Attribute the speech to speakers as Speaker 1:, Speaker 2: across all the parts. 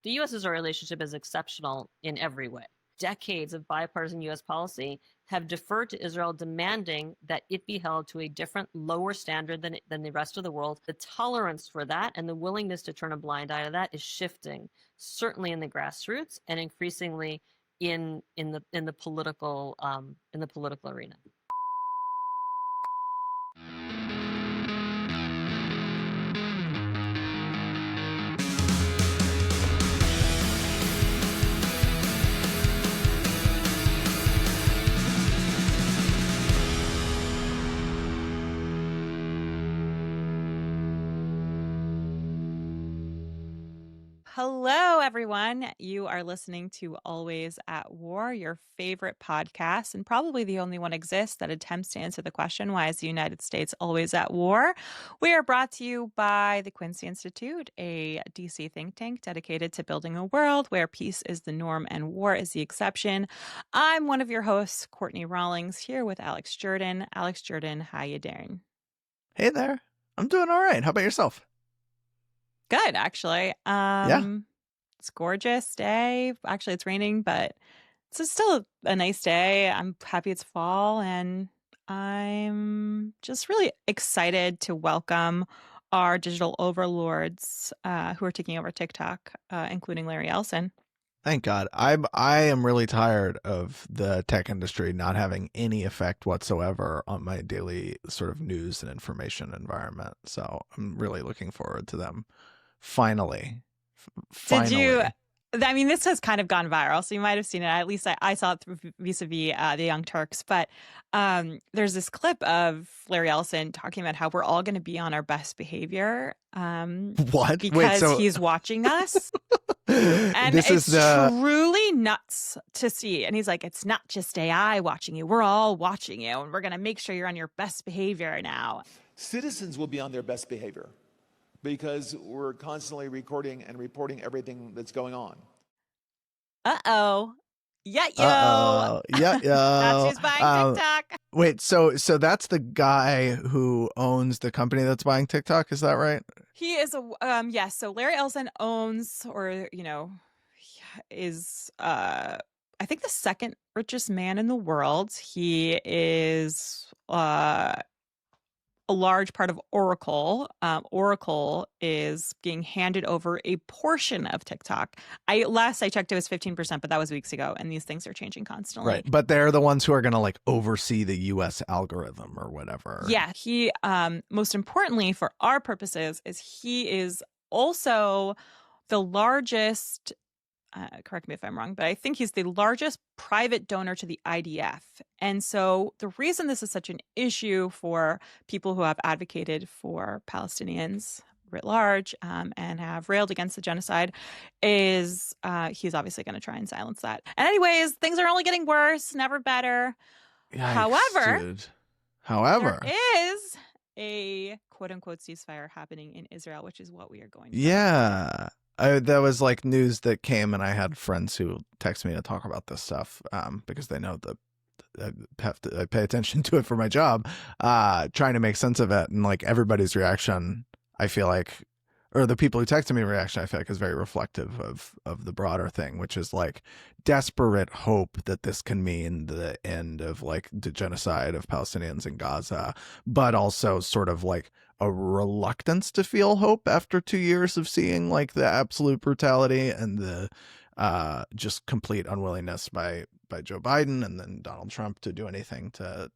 Speaker 1: The U.S.-Israel relationship is exceptional in every way. Decades of bipartisan U.S. policy have deferred to Israel, demanding that it be held to a different, lower standard than the rest of the world. The tolerance for that and the willingness to turn a blind eye to that is shifting, certainly in the grassroots and increasingly in the political arena.
Speaker 2: Hello, everyone. You are listening to Always at War, your favorite podcast, and probably the only one exists that attempts to answer the question, why is the United States always at war? We are brought to you by the Quincy Institute, a DC think tank dedicated to building a world where peace is the norm and war is the exception. I'm one of your hosts, Courtney Rawlings, here with Alex Jordan. Alex Jordan, how you doing?
Speaker 3: Hey there. I'm doing all right. How about yourself?
Speaker 2: Good, actually.
Speaker 3: Yeah.
Speaker 2: It's a gorgeous day. Actually, it's raining, but it's still a nice day. I'm happy it's fall, and I'm just really excited to welcome our digital overlords who are taking over TikTok, including Larry Ellison.
Speaker 3: Thank God. I am really tired of the tech industry not having any effect whatsoever on my daily sort of news and information environment. So I'm really looking forward to them finally.
Speaker 2: Did you? I mean, this has kind of gone viral, so you might have seen it. At least I saw it through vis-a-vis the Young Turks. But there's this clip of Larry Ellison talking about how we're all going to be on our best behavior.
Speaker 3: What?
Speaker 2: Because he's watching us. And it's truly nuts to see. And he's like, it's not just AI watching you. We're all watching you. And we're going to make sure you're on your best behavior now.
Speaker 4: Citizens will be on their best behavior, because we're constantly recording and reporting everything that's going on.
Speaker 2: Uh-oh. Yeah, yo.
Speaker 3: Uh-oh. Yeah, yo.
Speaker 2: That's who's buying TikTok.
Speaker 3: Wait, so that's the guy who owns the company that's buying TikTok, is that right?
Speaker 2: He is yes, so Larry Ellison owns, or is I think the second richest man in the world. He is a large part of Oracle. Oracle is being handed over a portion of TikTok. Last I checked, it was 15%, but that was weeks ago, and these things are changing constantly.
Speaker 3: Right, but they're the ones who are going to like oversee the U.S. algorithm or whatever.
Speaker 2: Yeah, he, most importantly for our purposes, he is also the largest. Correct me if I'm wrong, but I think he's the largest private donor to the IDF. And so the reason this is such an issue for people who have advocated for Palestinians writ large and have railed against the genocide is he's obviously going to try and silence that. And anyways, things are only getting worse, never better.
Speaker 3: Yikes, However,
Speaker 2: there is a quote-unquote ceasefire happening in Israel, which is what we are going to
Speaker 3: yeah. That was like news that came, and I had friends who text me to talk about this stuff because they know that I pay attention to it for my job, trying to make sense of it. And like everybody's reaction, I feel like, or the people who texted me reaction, I feel like is very reflective of the broader thing, which is like desperate hope that this can mean the end of like the genocide of Palestinians in Gaza, but also sort of like a reluctance to feel hope after 2 years of seeing like the absolute brutality and the just complete unwillingness by Joe Biden and then Donald Trump to do anything to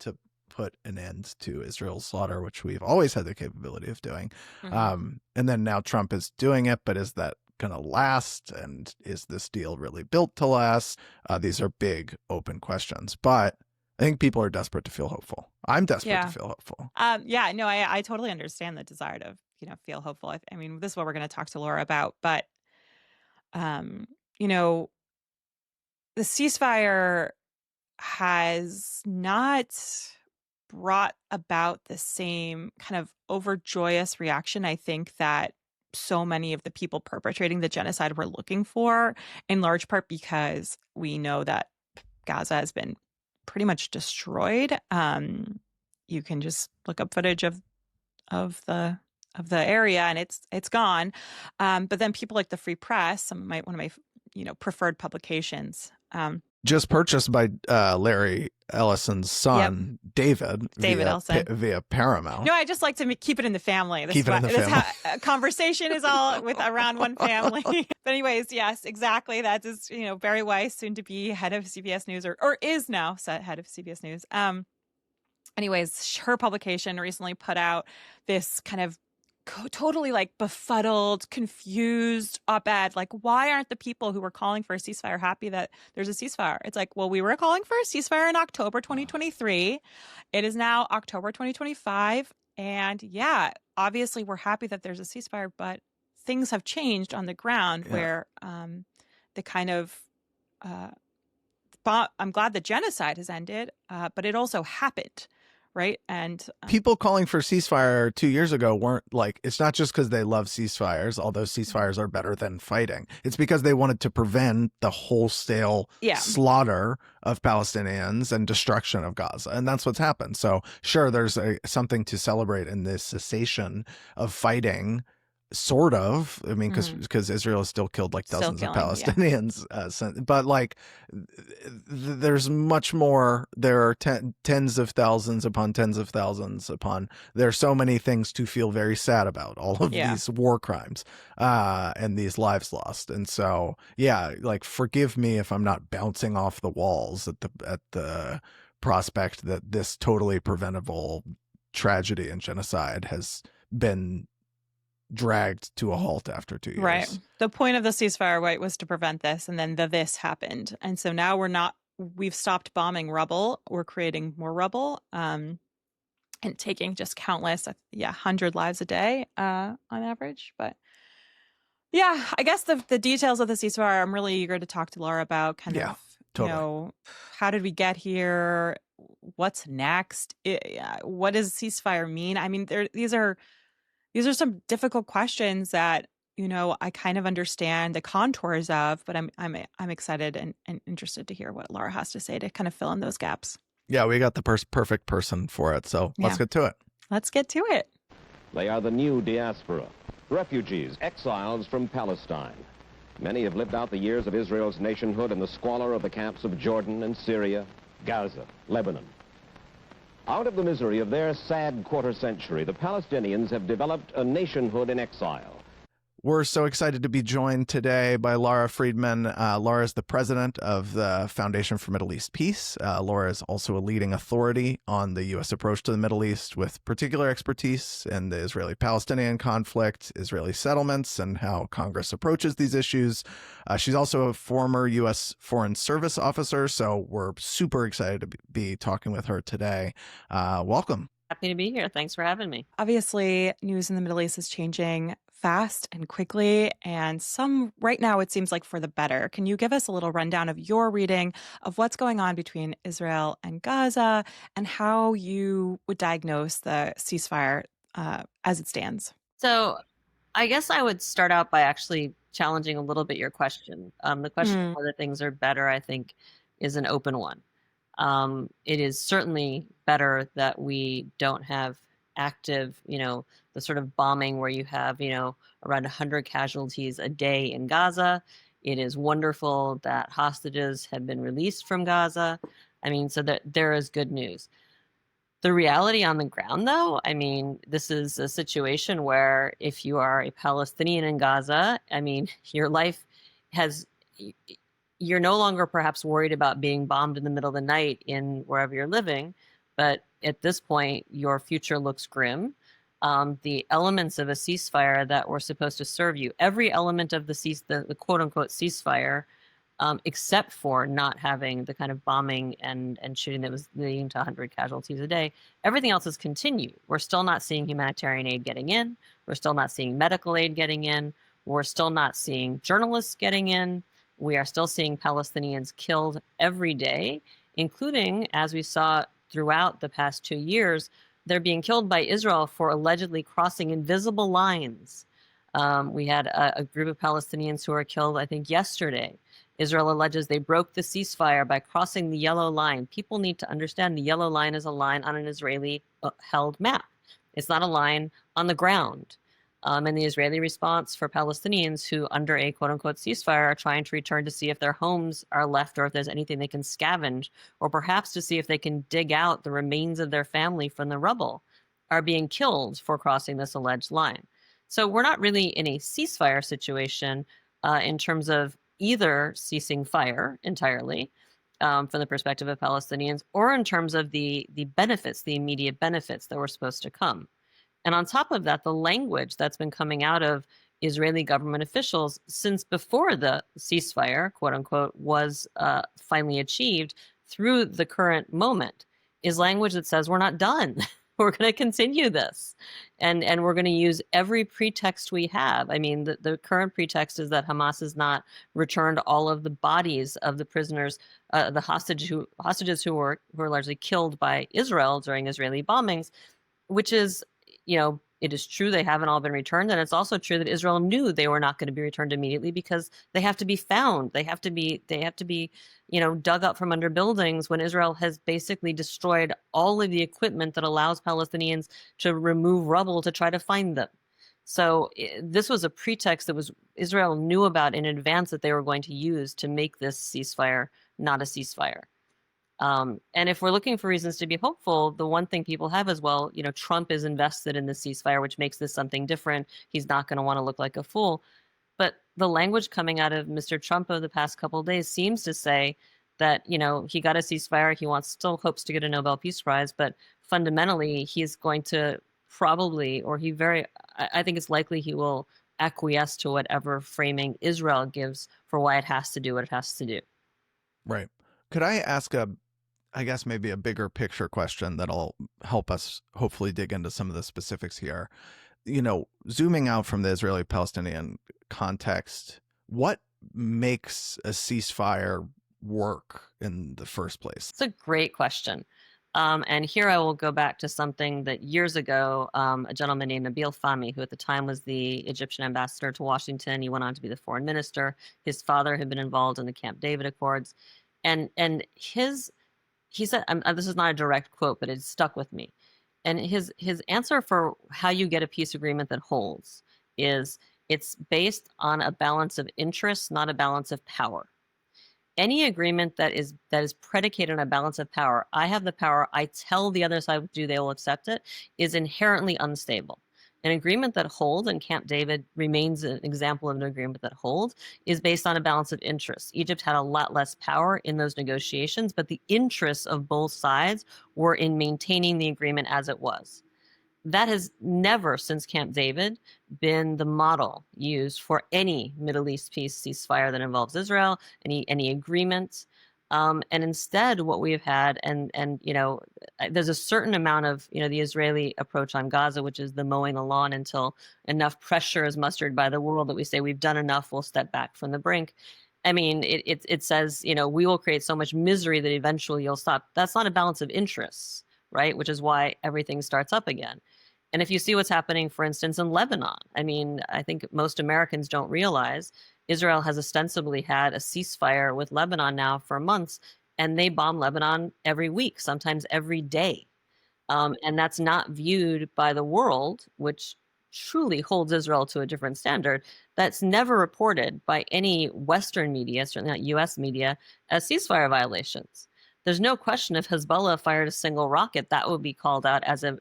Speaker 3: put an end to Israel's slaughter, which we've always had the capability of doing.
Speaker 2: Mm-hmm.
Speaker 3: And then now Trump is doing it, but is that going to last? And is this deal really built to last? These are big open questions, but I think people are desperate to feel hopeful. I'm desperate to feel hopeful.
Speaker 2: I totally understand the desire to, feel hopeful. I mean, this is what we're going to talk to Laura about, but, the ceasefire has not brought about the same kind of overjoyous reaction, I think, that so many of the people perpetrating the genocide were looking for, in large part because we know that Gaza has been pretty much destroyed. You can just look up footage of the area, and it's gone. But then people like the Free Press, one of my preferred publications.
Speaker 3: Just purchased by Larry Ellison's son, David
Speaker 2: Ellison,
Speaker 3: via Paramount.
Speaker 2: No, I just like to keep it in the family.
Speaker 3: Keep it in the family.
Speaker 2: How, conversation is all around one family. But anyways, yes, exactly. That is, Barry Weiss, soon to be head of CBS News, or is now head of CBS News. Anyways, her publication recently put out this kind of totally like befuddled, confused op-ed. Like, why aren't the people who were calling for a ceasefire happy that there's a ceasefire? It's like, well, we were calling for a ceasefire in October 2023. It is now October 2025. And yeah, obviously we're happy that there's a ceasefire, but things have changed on the ground where the kind of I'm glad the genocide has ended, but it also happened. Right. And
Speaker 3: people calling for ceasefire 2 years ago weren't like, it's not just because they love ceasefires, although ceasefires are better than fighting. It's because they wanted to prevent the wholesale slaughter of Palestinians and destruction of Gaza. And that's what's happened. So sure, there's something to celebrate in this cessation of fighting. Sort of. I mean, because Israel has still killed like dozens of Palestinians. But like, there's much more. There are tens of thousands upon tens of thousands upon. There are so many things to feel very sad about. All of these war crimes and these lives lost. And so, like, forgive me if I'm not bouncing off the walls at the prospect that this totally preventable tragedy and genocide has been dragged to a halt after 2 years.
Speaker 2: Right. The point of the ceasefire, right, was to prevent this, and then this happened. And so now we've stopped bombing rubble. We're creating more rubble and taking just countless, 100 lives a day on average. But yeah, I guess the details of the ceasefire, I'm really eager to talk to Lara about totally. How did we get here? What's next? What does ceasefire mean? I mean, these are some difficult questions that, I kind of understand the contours of, but I'm excited and interested to hear what Lara has to say to kind of fill in those gaps.
Speaker 3: Yeah, we got the perfect person for it. So let's get to it.
Speaker 2: Let's get to it.
Speaker 5: They are the new diaspora, refugees, exiles from Palestine. Many have lived out the years of Israel's nationhood in the squalor of the camps of Jordan and Syria, Gaza, Lebanon. Out of the misery of their sad quarter century, the Palestinians have developed a nationhood in exile.
Speaker 3: We're so excited to be joined today by Lara Friedman. Lara is the president of the Foundation for Middle East Peace. Lara is also a leading authority on the U.S. approach to the Middle East, with particular expertise in the Israeli-Palestinian conflict, Israeli settlements, and how Congress approaches these issues. She's also a former U.S. Foreign Service officer, so we're super excited to be talking with her today. Welcome.
Speaker 1: Happy to be here. Thanks for having me.
Speaker 2: Obviously, news in the Middle East is changing fast and quickly, and right now it seems like for the better. Can you give us a little rundown of your reading of what's going on between Israel and Gaza and how you would diagnose the ceasefire as it stands?
Speaker 1: So I guess I would start out by actually challenging a little bit your question. The question of whether things are better, I think, is an open one. It is certainly better that we don't have active, the sort of bombing where you have, around 100 casualties a day in Gaza. It is wonderful that hostages have been released from Gaza. I mean, so that there is good news. The reality on the ground, though, I mean, this is a situation where if you are a Palestinian in Gaza, I mean, your life you're no longer perhaps worried about being bombed in the middle of the night in wherever you're living, but at this point, your future looks grim. The elements of a ceasefire that were supposed to serve you, every element of the quote-unquote ceasefire, except for not having the kind of bombing and shooting that was leading to 100 casualties a day, everything else has continued. We're still not seeing humanitarian aid getting in. We're still not seeing medical aid getting in. We're still not seeing journalists getting in. We are still seeing Palestinians killed every day, including, as we saw throughout the past 2 years, they're being killed by Israel for allegedly crossing invisible lines. We had a group of Palestinians who were killed, I think, yesterday. Israel alleges they broke the ceasefire by crossing the yellow line. People need to understand the yellow line is a line on an Israeli-held map. It's not a line on the ground. And the Israeli response for Palestinians who, under a quote-unquote ceasefire, are trying to return to see if their homes are left or if there's anything they can scavenge, or perhaps to see if they can dig out the remains of their family from the rubble, are being killed for crossing this alleged line. So we're not really in a ceasefire situation in terms of either ceasing fire entirely from the perspective of Palestinians, or in terms of the benefits, the immediate benefits that were supposed to come. And on top of that, the language that's been coming out of Israeli government officials since before the ceasefire, quote unquote, was finally achieved through the current moment is language that says we're not done. We're going to continue this. And we're going to use every pretext we have. I mean, the current pretext is that Hamas has not returned all of the bodies of the prisoners, the hostages who were largely killed by Israel during Israeli bombings, which is, it is true they haven't all been returned. And it's also true that Israel knew they were not going to be returned immediately because they have to be found. They have to be, dug up from under buildings when Israel has basically destroyed all of the equipment that allows Palestinians to remove rubble to try to find them. So this was a pretext that Israel knew about in advance that they were going to use to make this ceasefire not a ceasefire. And if we're looking for reasons to be hopeful, the one thing people have is, well, Trump is invested in the ceasefire, which makes this something different. He's not going to want to look like a fool. But the language coming out of Mr. Trump over the past couple of days seems to say that, he got a ceasefire. He still hopes to get a Nobel Peace Prize, but fundamentally he's going to probably, I think it's likely he will acquiesce to whatever framing Israel gives for why it has to do what it has to do.
Speaker 3: Right. Could I ask I guess maybe a bigger picture question that'll help us hopefully dig into some of the specifics here? Zooming out from the Israeli-Palestinian context, what makes a ceasefire work in the first place?
Speaker 1: It's a great question. And here I will go back to something that years ago, a gentleman named Nabil Fahmy, who at the time was the Egyptian ambassador to Washington, he went on to be the foreign minister. His father had been involved in the Camp David Accords. And he said, this is not a direct quote, but it stuck with me. And his answer for how you get a peace agreement that holds is it's based on a balance of interests, not a balance of power. Any agreement that is predicated on a balance of power, I have the power, I tell the other side what to do, they will accept it, is inherently unstable. An agreement that holds, and Camp David remains an example of an agreement that holds, is based on a balance of interests. Egypt had a lot less power in those negotiations, but the interests of both sides were in maintaining the agreement as it was. That has never, since Camp David, been the model used for any Middle East peace ceasefire that involves Israel, any agreements. And instead, what we've had, and there's a certain amount of, the Israeli approach on Gaza, which is the mowing the lawn until enough pressure is mustered by the world that we say we've done enough, we'll step back from the brink. I mean, it says, we will create so much misery that eventually you'll stop. That's not a balance of interests, right? Which is why everything starts up again. And if you see what's happening, for instance, in Lebanon, I mean, I think most Americans don't realize Israel has ostensibly had a ceasefire with Lebanon now for months, and they bomb Lebanon every week, sometimes every day. And that's not viewed by the world, which truly holds Israel to a different standard. That's never reported by any Western media, certainly not U.S. media, as ceasefire violations. There's no question if Hezbollah fired a single rocket, that would be called out as an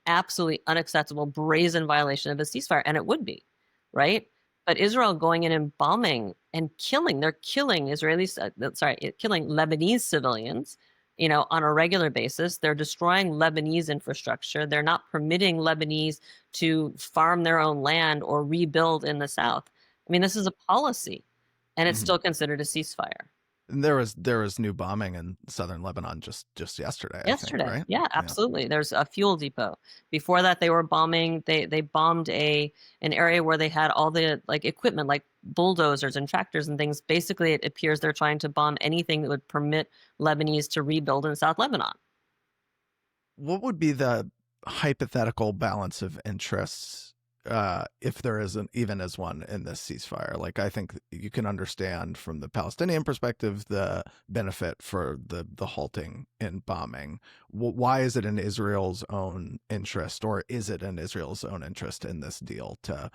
Speaker 1: absolutely unacceptable, brazen violation of a ceasefire, and it would be, right? But Israel going in and bombing and killing, they're killing killing Lebanese civilians, on a regular basis. They're destroying Lebanese infrastructure. They're not permitting Lebanese to farm their own land or rebuild in the south. I mean, this is a policy, and it's still considered a ceasefire.
Speaker 3: And there was new bombing in southern Lebanon just yesterday. I think, right?
Speaker 1: Yeah, absolutely. Yeah. There's a fuel depot. Before that, they were bombing. They bombed an area where they had all the equipment, like bulldozers and tractors and things. Basically, it appears they're trying to bomb anything that would permit Lebanese to rebuild in South Lebanon.
Speaker 3: What would be the hypothetical balance of interests if there isn't even as one in this ceasefire. Like, I think you can understand from the Palestinian perspective the benefit for the halting in bombing. Why is it in Israel's own interest, or is it in Israel's own interest in this deal to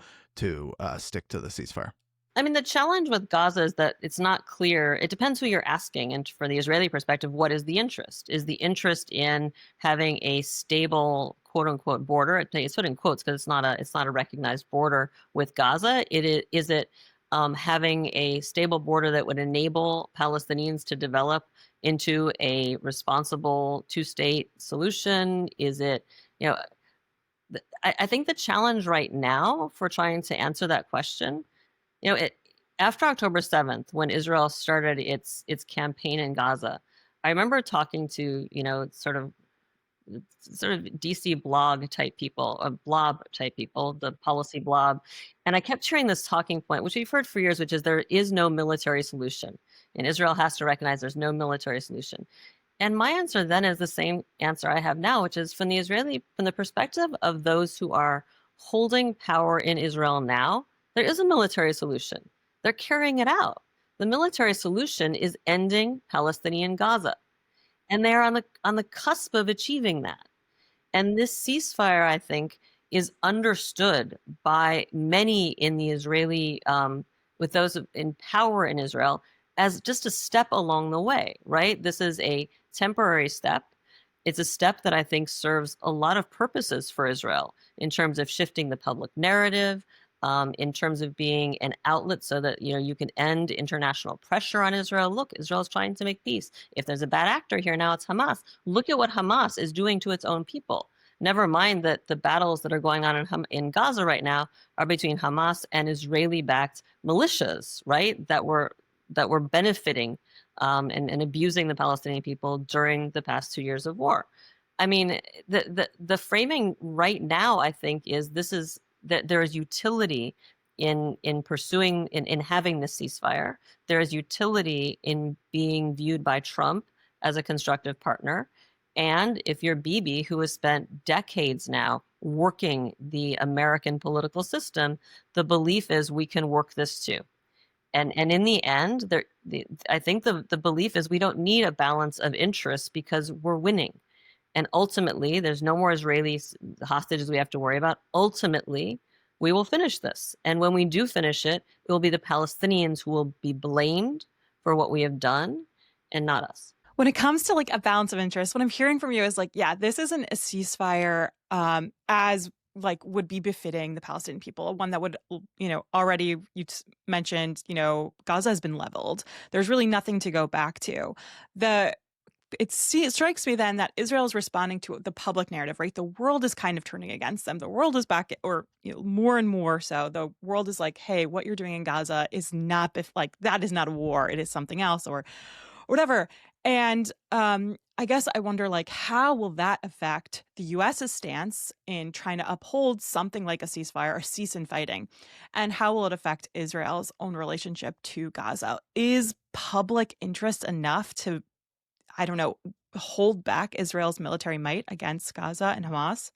Speaker 3: stick to the ceasefire?
Speaker 1: I mean, the challenge with Gaza is that it's not clear. It depends who you're asking. And for the Israeli perspective, what is the interest? Is the interest in having a stable, quote unquote, border? It's put in quotes because it's not a recognized border with Gaza. Is it having a stable border that would enable Palestinians to develop into a responsible two-state solution? Is it, I think the challenge right now for trying to answer that question, after October 7th, when Israel started its campaign in Gaza, I remember talking to, sort of DC blog type people, blob type people, the policy blob. And I kept hearing this talking point, which we've heard for years, which is there is no military solution. And Israel has to recognize there's no military solution. And my answer then is the same answer I have now, which is from the perspective of those who are holding power in Israel now, there is a military solution. They're carrying it out. The military solution is ending Palestinian Gaza. And they are on the cusp of achieving that. And this ceasefire, I think, is understood by many in the Israeli, with those in power in Israel, as just a step along the way, right? This is a temporary step. It's a step that I think serves a lot of purposes for Israel in terms of shifting the public narrative, in terms of being an outlet so that you can end international pressure on Israel. Look, Israel's trying to make peace. If there's a bad actor here now, it's Hamas. Look at what Hamas is doing to its own people. Never mind that the battles that are going on in Gaza right now are between Hamas and Israeli-backed militias, right? That were benefiting and abusing the Palestinian people during the past 2 years of war. I mean, the framing right now, I think, is that there is utility in pursuing in having this ceasefire. There is utility in being viewed by Trump as a constructive partner. And if you're Bibi, who has spent decades now working the American political system, the belief is we can work this too. And in the end, I think the belief is we don't need a balance of interests because we're winning. And ultimately, there's no more Israeli hostages we have to worry about. Ultimately, we will finish this. And when we do finish it, it will be the Palestinians who will be blamed for what we have done and not us.
Speaker 2: When it comes to like a balance of interest, what I'm hearing from you is like, yeah, this isn't a ceasefire as like would be befitting the Palestinian people. One that would, already you mentioned, Gaza has been leveled. There's really nothing to go back to. It strikes me then that Israel is responding to the public narrative, right? The world is kind of turning against them. The world is back, or more and more so. The world is like, hey, what you're doing in Gaza is not that is not a war. It is something else, or whatever. And I guess I wonder, like, how will that affect the U.S.'s stance in trying to uphold something like a ceasefire or cease in fighting? And how will it affect Israel's own relationship to Gaza? Is public interest enough to, I don't know, hold back Israel's military might against Gaza and Hamas?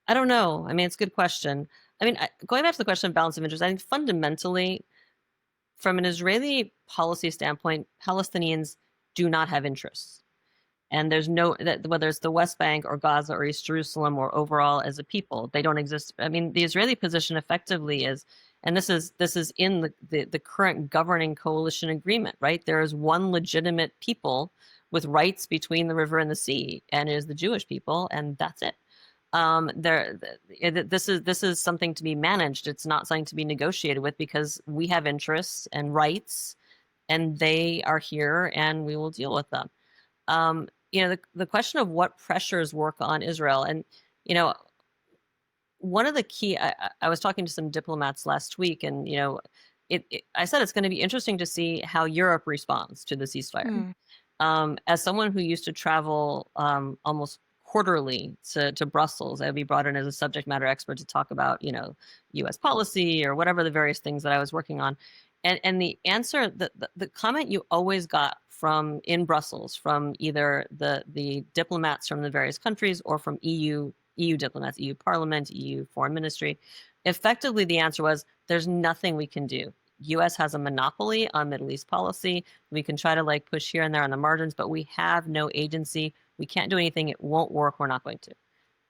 Speaker 1: I don't know. I mean, it's a good question. I mean, going back to the question of balance of interest, I think fundamentally, from an Israeli policy standpoint, Palestinians do not have interests. And there's whether it's the West Bank or Gaza or East Jerusalem or overall as a people, they don't exist. I mean, the Israeli position effectively is, and this is in the current governing coalition agreement, right? There is one legitimate people with rights between the river and the sea, and it is the Jewish people, and that's it. This is something to be managed. It's not something to be negotiated with because we have interests and rights, and they are here, and we will deal with them. The question of what pressures work on Israel, and one of the key. I was talking to some diplomats last week, and I said it's going to be interesting to see how Europe responds to the ceasefire. As someone who used to travel almost quarterly to Brussels, I would be brought in as a subject matter expert to talk about, U.S. policy or whatever the various things that I was working on. And the answer, the comment you always got in Brussels from either the diplomats from the various countries or from EU EU diplomats, EU Parliament, EU Foreign Ministry. Effectively, the answer was there's nothing we can do. U.S. has a monopoly on Middle East policy. We can try to like push here and there on the margins, but we have no agency. We can't do anything. It won't work. We're not going to.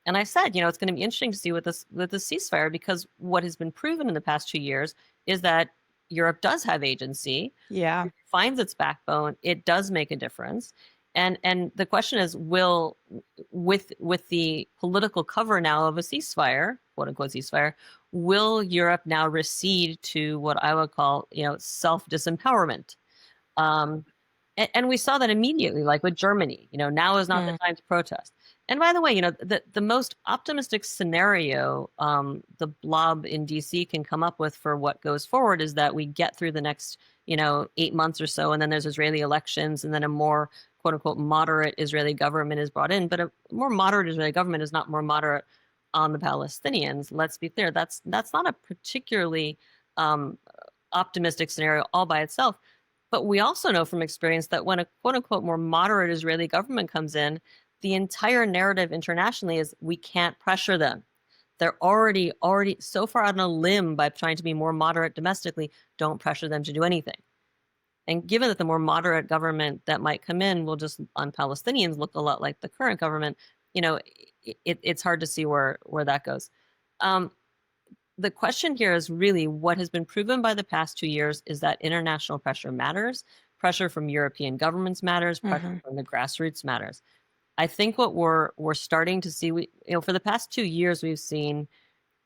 Speaker 1: And I said, it's going to be interesting to see with this ceasefire, because what has been proven in the past 2 years is that Europe does have agency.
Speaker 2: Yeah.
Speaker 1: It finds its backbone. It does make a difference. And the question is, will, with the political cover now of a ceasefire, quote unquote ceasefire, will Europe now recede to what I would call, self-disempowerment? And we saw that immediately, like with Germany. Now is not the time to protest. And by the way, the most optimistic scenario the blob in DC can come up with for what goes forward is that we get through the next, 8 months or so, and then there's Israeli elections, and then a more quote unquote moderate Israeli government is brought in. But a more moderate Israeli government is not more moderate on the Palestinians. Let's be clear. That's not a particularly optimistic scenario all by itself. But we also know from experience that when a quote unquote more moderate Israeli government comes in, the entire narrative internationally is we can't pressure them. They're already so far out on a limb by trying to be more moderate domestically. Don't pressure them to do anything. And given that the more moderate government that might come in will just, on Palestinians, look a lot like the current government, it's hard to see where that goes. The question here is really what has been proven by the past 2 years is that international pressure matters. Pressure from European governments matters. Pressure from the grassroots matters. I think what we're starting to see, for the past 2 years, we've seen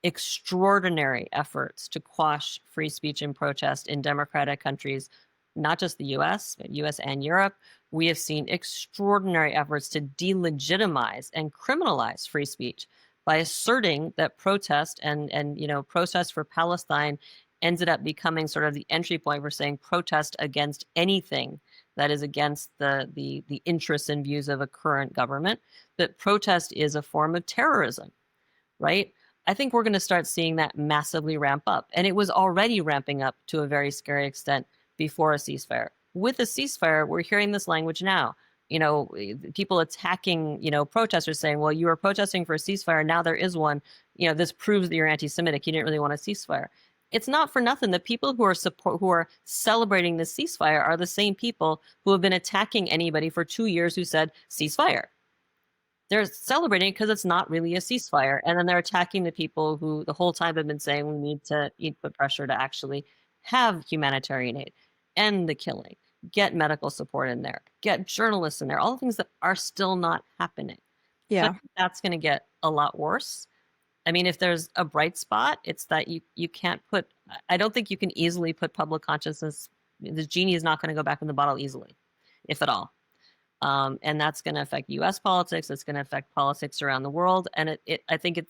Speaker 1: extraordinary efforts to quash free speech and protest in democratic countries, not just the US, but US and Europe. We have seen extraordinary efforts to delegitimize and criminalize free speech by asserting that protest and protest for Palestine ended up becoming sort of the entry point for saying protest against anything that is against the interests and views of a current government, that protest is a form of terrorism, right? I think we're going to start seeing that massively ramp up. And it was already ramping up to a very scary extent before a ceasefire. With a ceasefire, we're hearing this language now. People attacking, protesters saying, well, you were protesting for a ceasefire, now there is one. This proves that you're anti-Semitic. You didn't really want a ceasefire. It's not for nothing. The people who are celebrating this ceasefire are the same people who have been attacking anybody for 2 years who said ceasefire. They're celebrating because it's not really a ceasefire. And then they're attacking the people who the whole time have been saying we need to put pressure to actually have humanitarian aid, end the killing, get medical support in there, get journalists in there, all the things that are still not happening.
Speaker 2: Yeah.
Speaker 1: So that's going to get a lot worse. I mean, if there's a bright spot, it's that you can't I don't think you can easily put public consciousness, the genie is not going to go back in the bottle easily, if at all. And that's going to affect US politics. It's going to affect politics around the world. And I think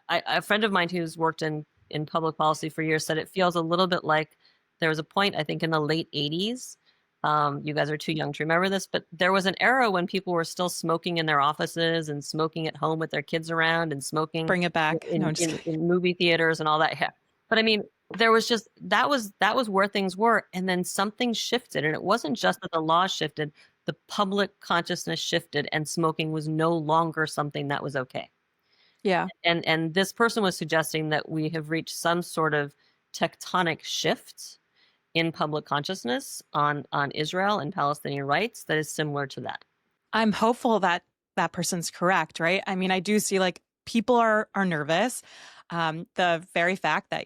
Speaker 1: a friend of mine who's worked in public policy for years said it feels a little bit like there was a point, I think in the late 80s. You guys are too young to remember this, but there was an era when people were still smoking in their offices and smoking at home with their kids around and smoking.
Speaker 2: Bring it back
Speaker 1: in movie theaters and all that. Yeah. But I mean, there was just, that was where things were. And then something shifted. And it wasn't just that the law shifted, the public consciousness shifted and smoking was no longer something that was okay.
Speaker 2: Yeah.
Speaker 1: And this person was suggesting that we have reached some sort of tectonic shift in public consciousness on Israel and Palestinian rights that is similar to that.
Speaker 2: I'm hopeful that that person's correct, right? I mean, I do see like people are nervous. The very fact that,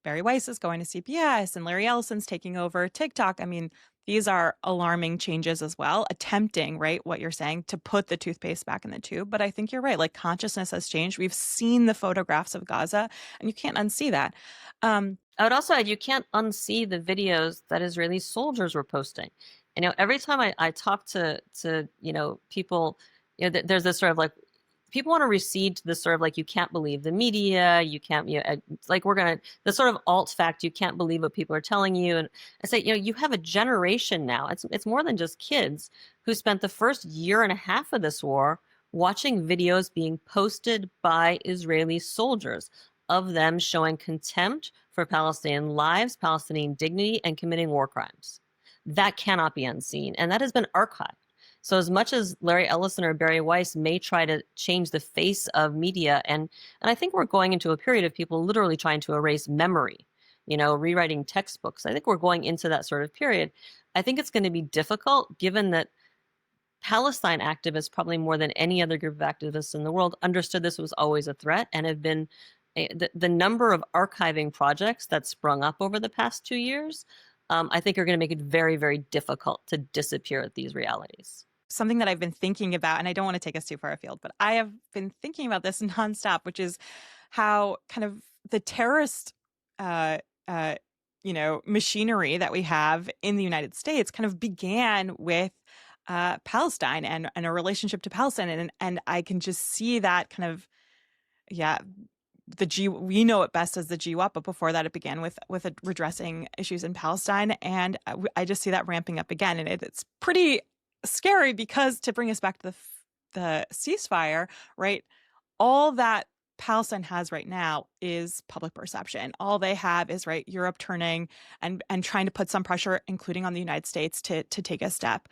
Speaker 2: Barry Weiss is going to CPS and Larry Ellison's taking over TikTok. I mean, these are alarming changes as well, attempting, right, what you're saying, to put the toothpaste back in the tube. But I think you're right. Like consciousness has changed. We've seen the photographs of Gaza and you can't unsee that.
Speaker 1: I would also add, you can't unsee the videos that Israeli soldiers were posting. Every time I talk to people, there's this sort of like, people want to recede to this sort of like, you can't believe the media, you can't, like the sort of alt fact, you can't believe what people are telling you. And I say, you have a generation now, it's more than just kids, who spent the first year and a half of this war watching videos being posted by Israeli soldiers of them showing contempt for Palestinian lives, Palestinian dignity, and committing war crimes. That cannot be unseen. And that has been archived. So as much as Larry Ellison or Barry Weiss may try to change the face of media, and I think we're going into a period of people literally trying to erase memory, rewriting textbooks. I think we're going into that sort of period. I think it's going to be difficult given that Palestine activists, probably more than any other group of activists in the world, understood this was always a threat and have been the number of archiving projects that sprung up over the past 2 years, I think are going to make it very, very difficult to disappear at these realities.
Speaker 2: Something that I've been thinking about, and I don't want to take us too far afield, but I have been thinking about this nonstop, which is how kind of the terrorist, machinery that we have in the United States kind of began with Palestine and a relationship to Palestine. And I can just see that kind of, we know it best as the GWAP, but before that it began with redressing issues in Palestine. And I just see that ramping up again. And it's pretty scary because, to bring us back to the ceasefire, right, all that Palestine has right now is public perception. All they have is, right, Europe turning and trying to put some pressure, including on the United States, to take a step.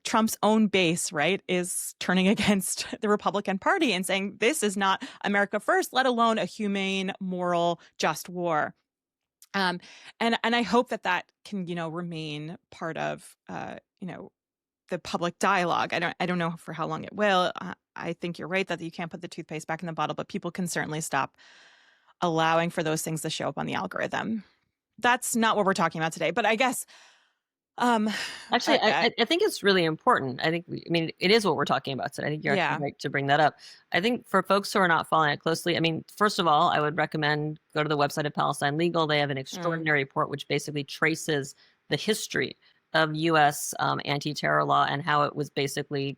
Speaker 2: Trump's own base, right, is turning against the Republican Party and saying this is not America first, let alone a humane, moral, just war. And I hope that can, remain part of, the public dialogue. I don't know for how long it will. I think you're right that you can't put the toothpaste back in the bottle, but people can certainly stop allowing for those things to show up on the algorithm. That's not what we're talking about today, but I guess.
Speaker 1: Actually, I think it's really important. It is what we're talking about today. I think you're actually right to bring that up. I think for folks who are not following it closely, first of all, I would recommend go to the website of Palestine Legal. They have an extraordinary report which basically traces the history of U.S. Anti-terror law and how it was basically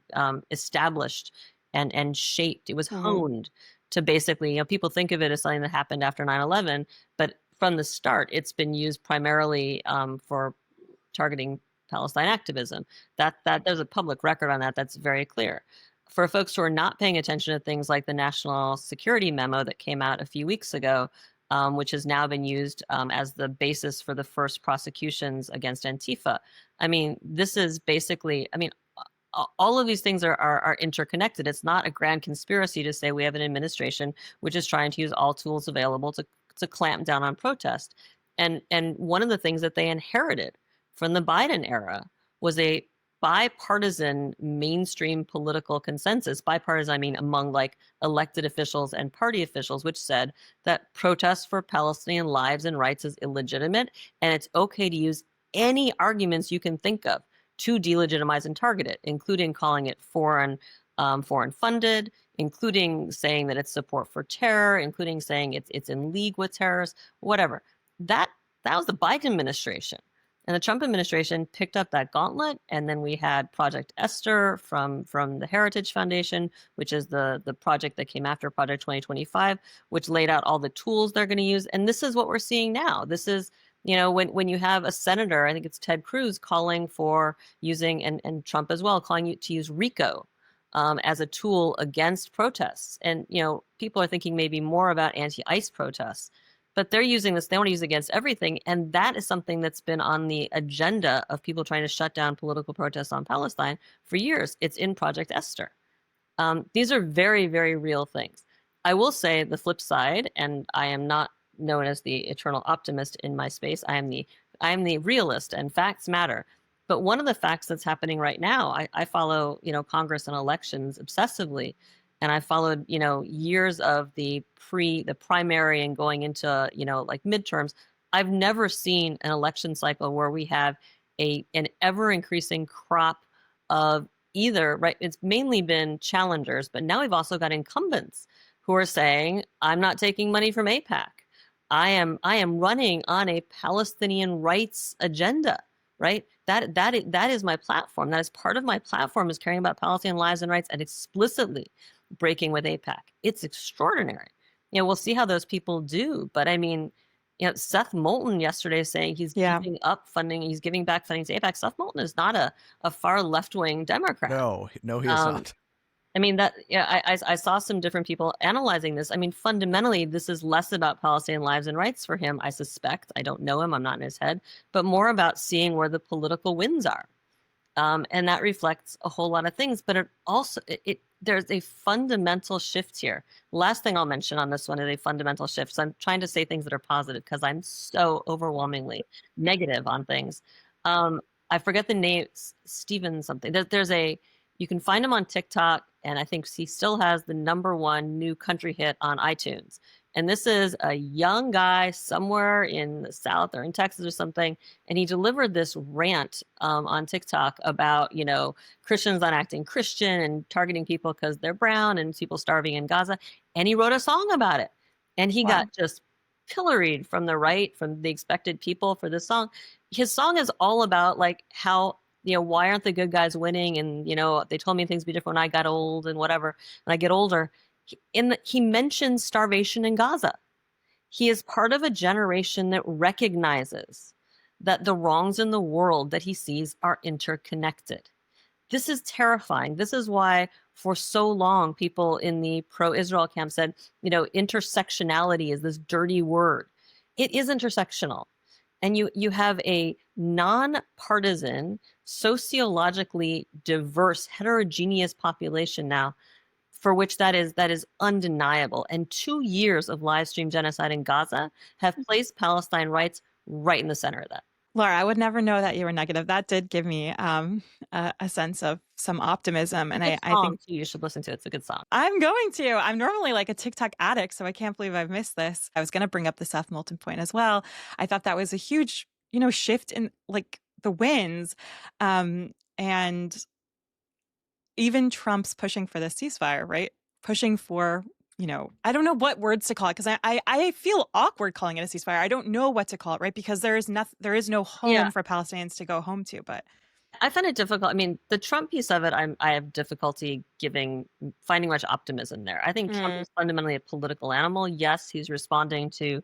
Speaker 1: established and shaped. It was honed to basically, people think of it as something that happened after 9/11, but from the start, it's been used primarily for targeting Palestine activism. That there's a public record on that. That's very clear. For folks who are not paying attention to things like the National Security Memo that came out a few weeks ago, which has now been used as the basis for the first prosecutions against Antifa. This is basically, all of these things are interconnected. It's not a grand conspiracy to say we have an administration which is trying to use all tools available to clamp down on protest. And one of the things that they inherited from the Biden era was a bipartisan mainstream political consensus. Bipartisan, I mean among elected officials and party officials, which said that protest for Palestinian lives and rights is illegitimate, and it's okay to use any arguments you can think of to delegitimize and target it, including calling it foreign funded, including saying that it's support for terror, including saying it's in league with terrorists, whatever. That was the Biden administration. And the Trump administration picked up that gauntlet, and then we had Project Esther from the Heritage Foundation, which is the project that came after Project 2025, which laid out all the tools they're going to use. And this is what we're seeing now. This is, when you have a senator, I think it's Ted Cruz, calling for using, and Trump as well, calling you to use RICO as a tool against protests. And, people are thinking maybe more about anti-ICE protests. But they're using this, they want to use it against everything. And that is something that's been on the agenda of people trying to shut down political protests on Palestine for years. It's in Project Esther. These are very, very real things. I will say the flip side, and I am not known as the eternal optimist in my space. I am the realist, and facts matter. But one of the facts that's happening right now, I follow, Congress and elections obsessively. And I followed, years of the primary and going into, midterms. I've never seen an election cycle where we have an ever increasing crop of either, right? It's mainly been challengers, but now we've also got incumbents who are saying, I'm not taking money from AIPAC. I am running on a Palestinian rights agenda, right? That is my platform. That is part of my platform, is caring about Palestinian lives and rights and explicitly breaking with AIPAC. It's extraordinary. We'll see how those people do. But Seth Moulton yesterday saying he's giving up funding, he's giving back funding to AIPAC. Seth Moulton is not a far left-wing Democrat.
Speaker 3: No, he is not.
Speaker 1: I saw some different people analyzing this. Fundamentally, this is less about Palestinian lives and rights for him, I suspect. I don't know him, I'm not in his head, but more about seeing where the political wins are. And that reflects a whole lot of things, but it also, there's a fundamental shift here. Last thing I'll mention on this one is a fundamental shift. So I'm trying to say things that are positive because I'm so overwhelmingly negative on things. I forget the name, Steven something. You can find him on TikTok, and I think he still has the #1 new country hit on iTunes. And this is a young guy somewhere in the South or in Texas or something. And he delivered this rant on TikTok about, Christians not acting Christian and targeting people because they're brown and people starving in Gaza. And he wrote a song about it. And he got just pilloried from the right, from the expected people for this song. His song is all about like how, why aren't the good guys winning? And, they told me things would be different when I got old and whatever. When I get older, he mentions starvation in Gaza. He is part of a generation that recognizes that the wrongs in the world that he sees are interconnected. This is terrifying. This is why for so long people in the pro-Israel camp said, intersectionality is this dirty word. It is intersectional. And you have a non-partisan, sociologically diverse, heterogeneous population now for which that is undeniable. And 2 years of live stream genocide in Gaza have placed Palestine rights right in the center of that.
Speaker 2: Lara, I would never know that you were negative. That did give me a sense of some optimism. And I think
Speaker 1: you should listen to it. It's a good song.
Speaker 2: I'm going to. I'm normally like a TikTok addict, so I can't believe I've missed this. I was going to bring up the Seth Moulton point as well. I thought that was a huge, shift in like the wins. And even Trump's pushing for the ceasefire, right? Pushing for, I don't know what words to call it because I feel awkward calling it a ceasefire. I don't know what to call it, right? Because there is no home for Palestinians to go home to. But
Speaker 1: I find it difficult. I mean, the Trump piece of it, I have difficulty finding much optimism there. I think Trump is fundamentally a political animal. Yes, he's responding to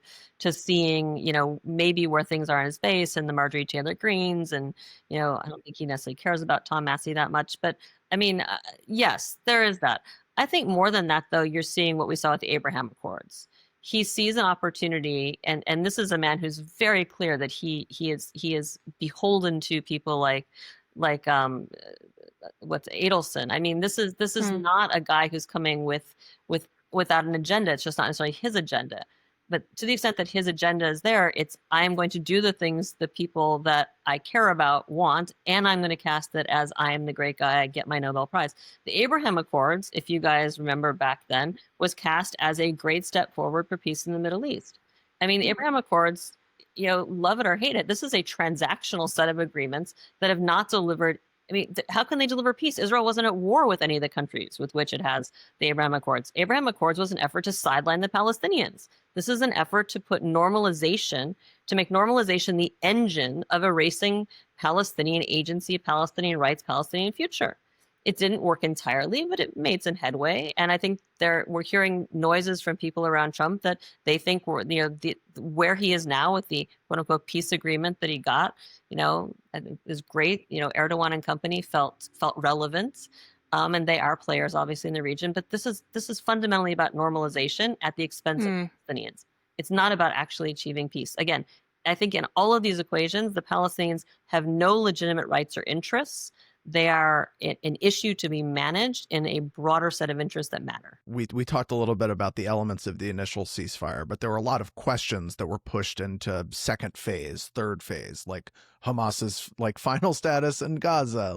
Speaker 1: seeing, maybe where things are in his base and the Marjorie Taylor Greens. And, I don't think he necessarily cares about Tom Massey that much. But I mean, yes, there is that. I think more than that, though, you're seeing what we saw with the Abraham Accords. He sees an opportunity, and this is a man who's very clear that he is beholden to people like what's Adelson. I mean, this is not a guy who's coming without an agenda. It's just not necessarily his agenda. But to the extent that his agenda is there, it's I'm going to do the things the people that I care about want, and I'm going to cast it as I am the great guy, I get my Nobel Prize. The Abraham Accords, if you guys remember back then, was cast as a great step forward for peace in the Middle East. I mean, the Abraham Accords, love it or hate it, this is a transactional set of agreements that have not delivered. I mean, how can they deliver peace? Israel wasn't at war with any of the countries with which it has the Abraham Accords. Abraham Accords was an effort to sideline the Palestinians. This is an effort to put normalization, to make normalization the engine of erasing Palestinian agency, Palestinian rights, Palestinian future. It didn't work entirely, but it made some headway. And I think we're hearing noises from people around Trump that they think where he is now with the quote unquote peace agreement that he got, I think is great. Erdogan and company felt relevant. And they are players obviously in the region, but this is fundamentally about normalization at the expense of Palestinians. It's not about actually achieving peace. Again, I think in all of these equations, the Palestinians have no legitimate rights or interests. They are an issue to be managed in a broader set of interests that matter.
Speaker 3: We talked a little bit about the elements of the initial ceasefire, but there were a lot of questions that were pushed into second phase, third phase, like Hamas's final status in Gaza,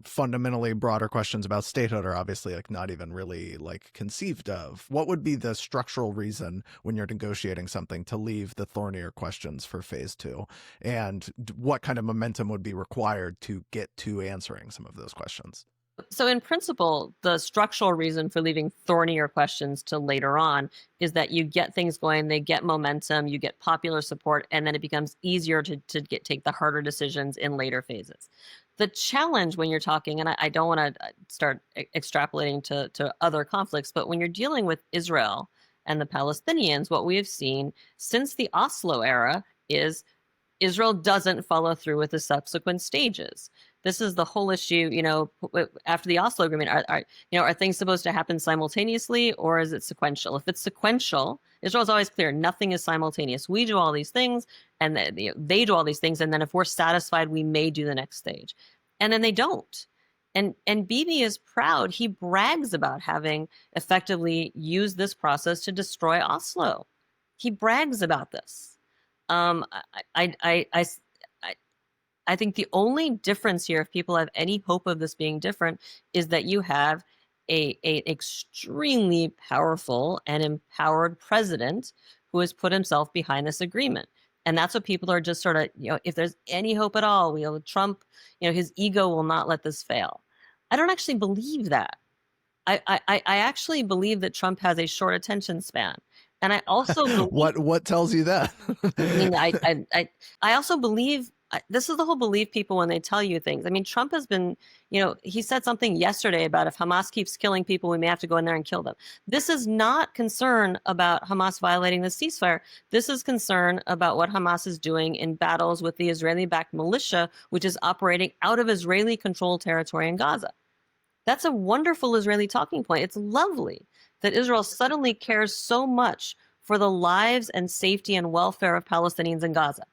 Speaker 3: fundamentally broader questions about statehood are obviously not even really conceived of. What would be the structural reason when you're negotiating something to leave the thornier questions for phase 2? And what kind of momentum would be required to get to answering some of those questions?
Speaker 1: So in principle, the structural reason for leaving thornier questions to later on is that you get things going, they get momentum, you get popular support, and then it becomes easier to take the harder decisions in later phases. The challenge when you're talking, and I don't want to start extrapolating to other conflicts, but when you're dealing with Israel and the Palestinians, what we have seen since the Oslo era is Israel doesn't follow through with the subsequent stages. this is the whole issue, after the Oslo agreement. Are things supposed to happen simultaneously, or is it sequential? If it's sequential, Israel's always clear, nothing is simultaneous. We do all these things, and they do all these things, and then if we're satisfied, we may do the next stage. And then they don't. And Bibi is proud. He brags about having effectively used this process to destroy Oslo. He brags about this. I think the only difference here, if people have any hope of this being different, is that you have a extremely powerful and empowered president who has put himself behind this agreement. And that's what people are just sort of, if there's any hope at all, Trump, his ego will not let this fail. I don't actually believe that. I actually believe that Trump has a short attention span. And I also believe,
Speaker 3: what tells you that?
Speaker 1: I also believe, this is the whole belief people when they tell you things. I mean, Trump has been, he said something yesterday about if Hamas keeps killing people, we may have to go in there and kill them. This is not concern about Hamas violating the ceasefire. This is concern about what Hamas is doing in battles with the Israeli-backed militia, which is operating out of Israeli-controlled territory in Gaza. That's a wonderful Israeli talking point. It's lovely that Israel suddenly cares so much for the lives and safety and welfare of Palestinians in Gaza.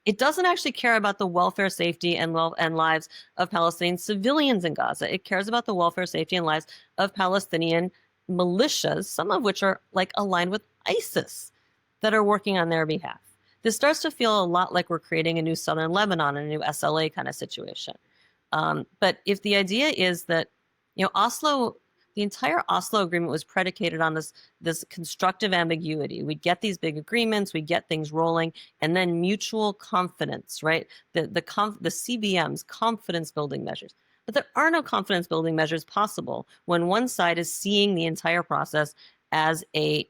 Speaker 1: It doesn't actually care about the welfare, safety, and lives of Palestinian civilians in Gaza. It cares about the welfare, safety, and lives of Palestinian militias, some of which are aligned with ISIS, that are working on their behalf. This starts to feel a lot like we're creating a new Southern Lebanon, a new SLA kind of situation. But if the idea is that, Oslo, the entire Oslo agreement was predicated on this constructive ambiguity. We get these big agreements, we get things rolling, and then mutual confidence, right? The CBMs, confidence building measures. But there are no confidence building measures possible when one side is seeing the entire process as a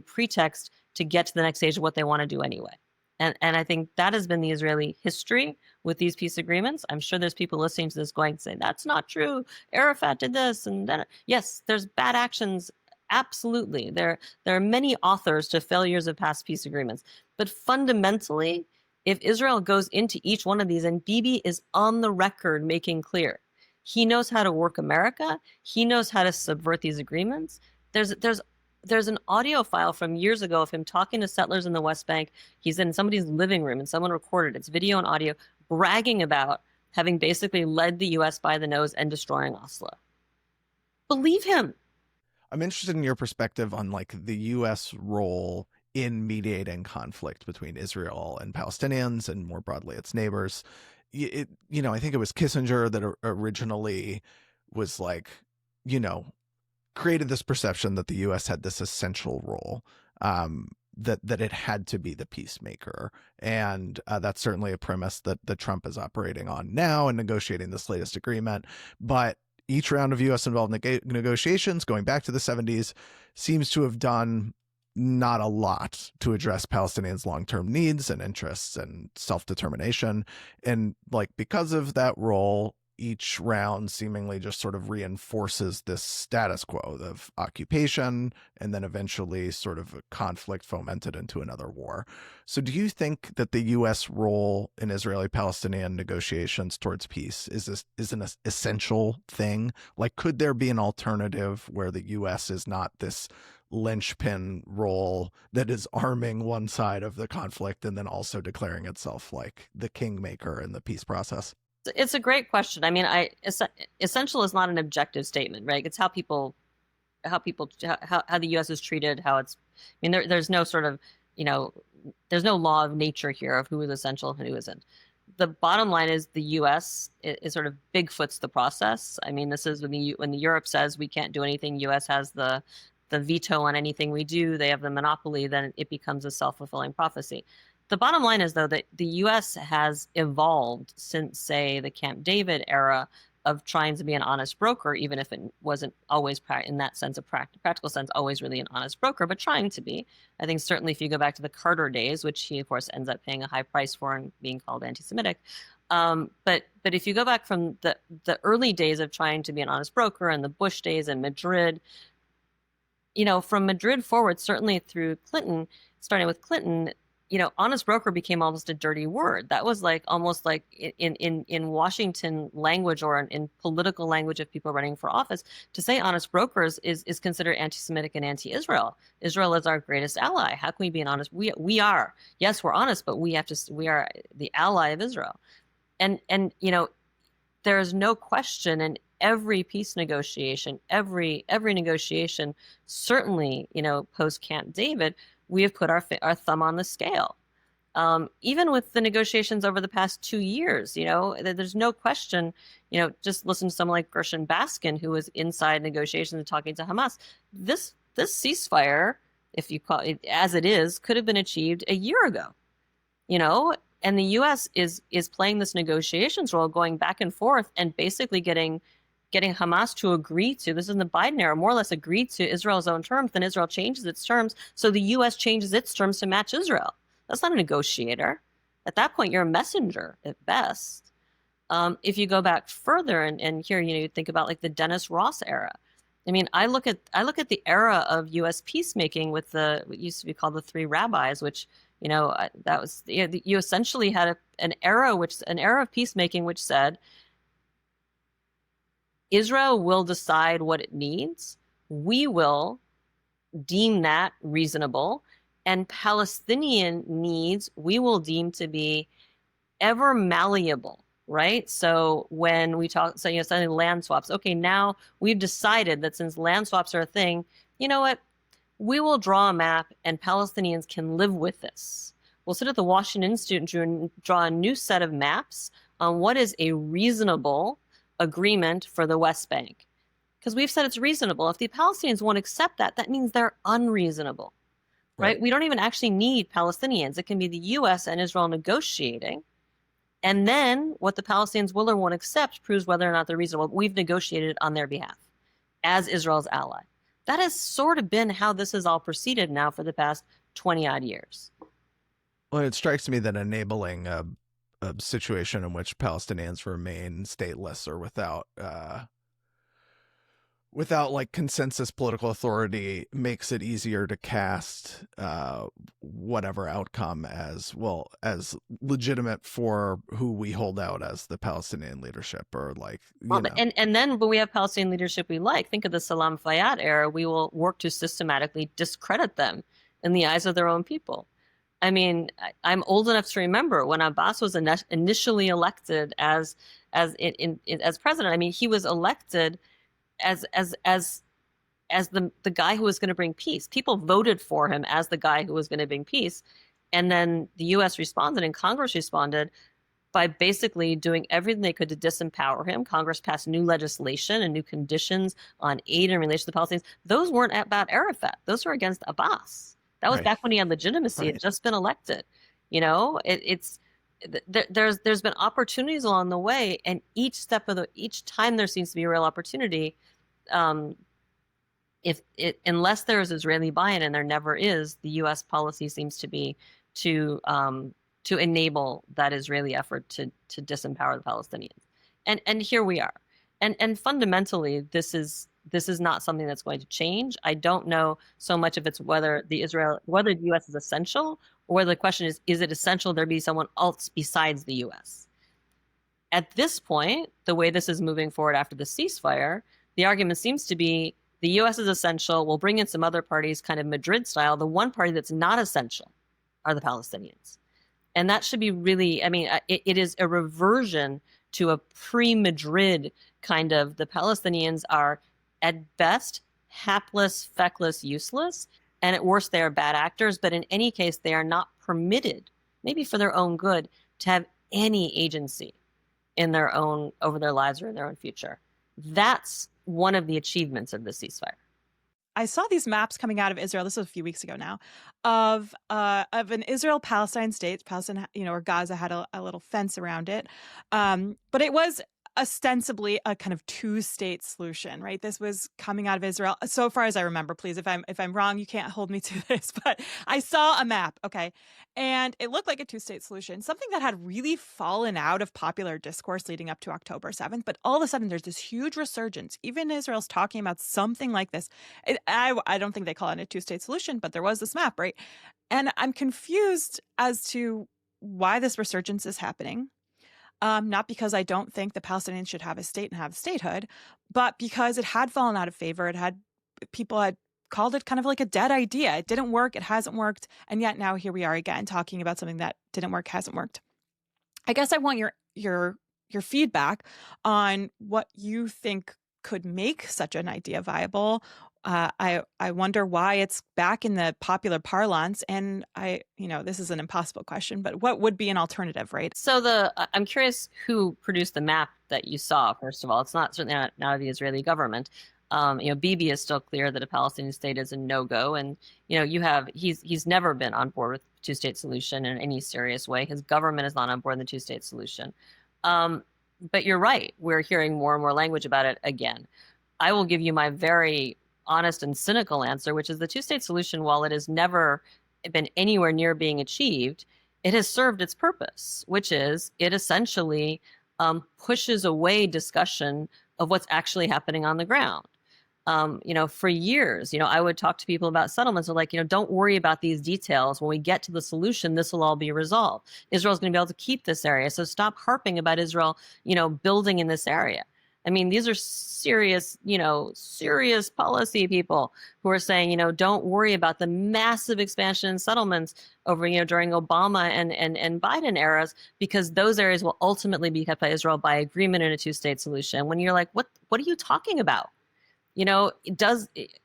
Speaker 1: pretext to get to the next stage of what they want to do anyway. And I think that has been the Israeli history with these peace agreements. I'm sure there's people listening to this going to say, that's not true. Arafat did this and that. Yes, there's bad actions. Absolutely. There are many authors to failures of past peace agreements. But fundamentally, if Israel goes into each one of these, and Bibi is on the record making clear, he knows how to work America. He knows how to subvert these agreements. There's an audio file from years ago of him talking to settlers in the West Bank. He's in somebody's living room and someone recorded it. It's video and audio, bragging about having basically led the U.S. by the nose and destroying Oslo. Believe him.
Speaker 3: I'm interested in your perspective on the U.S. role in mediating conflict between Israel and Palestinians and more broadly its neighbors. I think it was Kissinger that originally was created this perception that the U.S. had this essential role, that it had to be the peacemaker. And that's certainly a premise that Trump is operating on now and negotiating this latest agreement. But each round of U.S.-involved negotiations going back to the 70s seems to have done not a lot to address Palestinians' long-term needs and interests and self-determination. And because of that role, each round seemingly just sort of reinforces this status quo of occupation and then eventually sort of a conflict fomented into another war. So do you think that the U.S. role in Israeli-Palestinian negotiations towards peace is an essential thing? Could there be an alternative where the U.S. is not this linchpin role that is arming one side of the conflict and then also declaring itself like the kingmaker in the peace process?
Speaker 1: It's a great question. I mean, essential is not an objective statement, right? It's how the U.S. is treated, how it's. I mean, there's no sort of, there's no law of nature here of who is essential and who isn't. The bottom line is the U.S. is sort of Bigfoots the process. I mean, this is when Europe says we can't do anything, U.S. has the veto on anything we do. They have the monopoly. Then it becomes a self-fulfilling prophecy. The bottom line is, though, that the U.S. has evolved since, say, the Camp David era of trying to be an honest broker, even if it wasn't always, in that sense, a practical sense, always really an honest broker, but trying to be. I think certainly if you go back to the Carter days, which he, of course, ends up paying a high price for and being called anti-Semitic. But if you go back from the early days of trying to be an honest broker and the Bush days in Madrid, from Madrid forward, certainly through Clinton, starting with Clinton, honest broker became almost a dirty word. That was like almost like in Washington language or in political language of people running for office, to say honest brokers is considered anti-Semitic and anti-Israel. Israel is our greatest ally. How can we be an honest? We are. Yes, we're honest, but we are the ally of Israel. And there is no question in every peace negotiation, every negotiation, certainly, post Camp David, we have put our thumb on the scale. Even with the negotiations over the past 2 years, there's no question, just listen to someone like Gershon Baskin, who was inside negotiations and talking to Hamas. This ceasefire, if you call it as it is, could have been achieved a year ago, and the U.S. is playing this negotiations role, going back and forth and basically getting Hamas to agree to, this is in the Biden era, more or less agree to Israel's own terms. Then Israel changes its terms. So the U.S. changes its terms to match Israel. That's not a negotiator. At that point, you're a messenger at best. If you go back further and here, you think about like the Dennis Ross era. I mean, I look at the era of U.S. peacemaking with what used to be called the Three Rabbis, which, that was, you essentially had an era of peacemaking which said, Israel will decide what it needs. We will deem that reasonable. And Palestinian needs, we will deem to be ever malleable, right? So when we talk, suddenly land swaps, okay, now we've decided that since land swaps are a thing, you know what? We will draw a map and Palestinians can live with this. We'll sit at the Washington Institute and draw a new set of maps on what is a reasonable agreement for the West Bank. Because we've said it's reasonable. If the Palestinians won't accept that, that means they're unreasonable, right? We don't even actually need Palestinians. It can be the U.S. and Israel negotiating. And then what the Palestinians will or won't accept proves whether or not they're reasonable. We've negotiated on their behalf as Israel's ally. That has sort of been how this has all proceeded now for the past 20 odd years.
Speaker 3: Well, it strikes me that enabling a situation in which Palestinians remain stateless or without like consensus political authority makes it easier to cast whatever outcome as legitimate for who we hold out as the Palestinian leadership, or like,
Speaker 1: and then when we have Palestinian leadership we like, think of the Salam Fayyad era, we will work to systematically discredit them in the eyes of their own people. I mean, I'm old enough to remember when Abbas was initially elected as president. I mean, he was elected as the guy who was going to bring peace. People voted for him as the guy who was going to bring peace. And then the U.S. responded and Congress responded by basically doing everything they could to disempower him. Congress passed new legislation and new conditions on aid in relation to the Palestinians. Those weren't about Arafat. Those were against Abbas. That was back when he had legitimacy. Had just been elected. There's been opportunities along the way, and each time there seems to be a real opportunity, unless there is Israeli buy-in, and there never is, the U.S. policy seems to be to enable that Israeli effort to disempower the Palestinians. And here we are. And fundamentally, this is not something that's going to change. I don't know so much if it's whether the U.S. is essential, or whether the question is it essential there be someone else besides the U.S.? At this point, the way this is moving forward after the ceasefire, the argument seems to be the U.S. is essential. We'll bring in some other parties, kind of Madrid style. The one party that's not essential are the Palestinians. And that should be really, it is a reversion to a pre-Madrid kind of, the Palestinians are at best hapless, feckless, useless, and at worst they are bad actors. But in any case, they are not permitted, maybe for their own good, to have any agency in their own, over their lives or in their own future. That's one of the achievements of the ceasefire.
Speaker 2: I saw these maps coming out of Israel. This was a few weeks ago now, of an Israel-Palestine state. Palestine, or Gaza had a little fence around it, but it was ostensibly a kind of two-state solution, right? This was coming out of Israel, so far as I remember. Please, if I'm wrong, you can't hold me to this. But I saw a map, okay, and it looked like a two-state solution, something that had really fallen out of popular discourse leading up to October 7th. But all of a sudden, there's this huge resurgence. Even Israel's talking about something like this. I don't think they call it a two-state solution, but there was this map, right? And I'm confused as to why this resurgence is happening. Not because I don't think the Palestinians should have a state and have statehood, but because it had fallen out of favor. People had called it kind of like a dead idea. It didn't work. It hasn't worked. And yet now here we are again talking about something that didn't work, hasn't worked. I guess I want your feedback on what you think could make such an idea viable. I wonder why it's back in the popular parlance, and this is an impossible question, but what would be an alternative, right?
Speaker 1: So I'm curious who produced the map that you saw. First of all, it's certainly not the Israeli government. Bibi is still clear that a Palestinian state is a no-go, and he's never been on board with the two-state solution in any serious way. His government is not on board in the two-state solution. But you're right; we're hearing more and more language about it again. I will give you my very honest and cynical answer, which is the two-state solution, while it has never been anywhere near being achieved, it has served its purpose, which is it essentially pushes away discussion of what's actually happening on the ground. For years, I would talk to people about settlements. They're like, don't worry about these details. When we get to the solution, this will all be resolved. Israel's going to be able to keep this area. So stop harping about Israel, building in this area. I mean, these are serious policy people who are saying, don't worry about the massive expansion in settlements over, during Obama and Biden eras, because those areas will ultimately be kept by Israel by agreement in a two-state solution. When you're like, what are you talking about?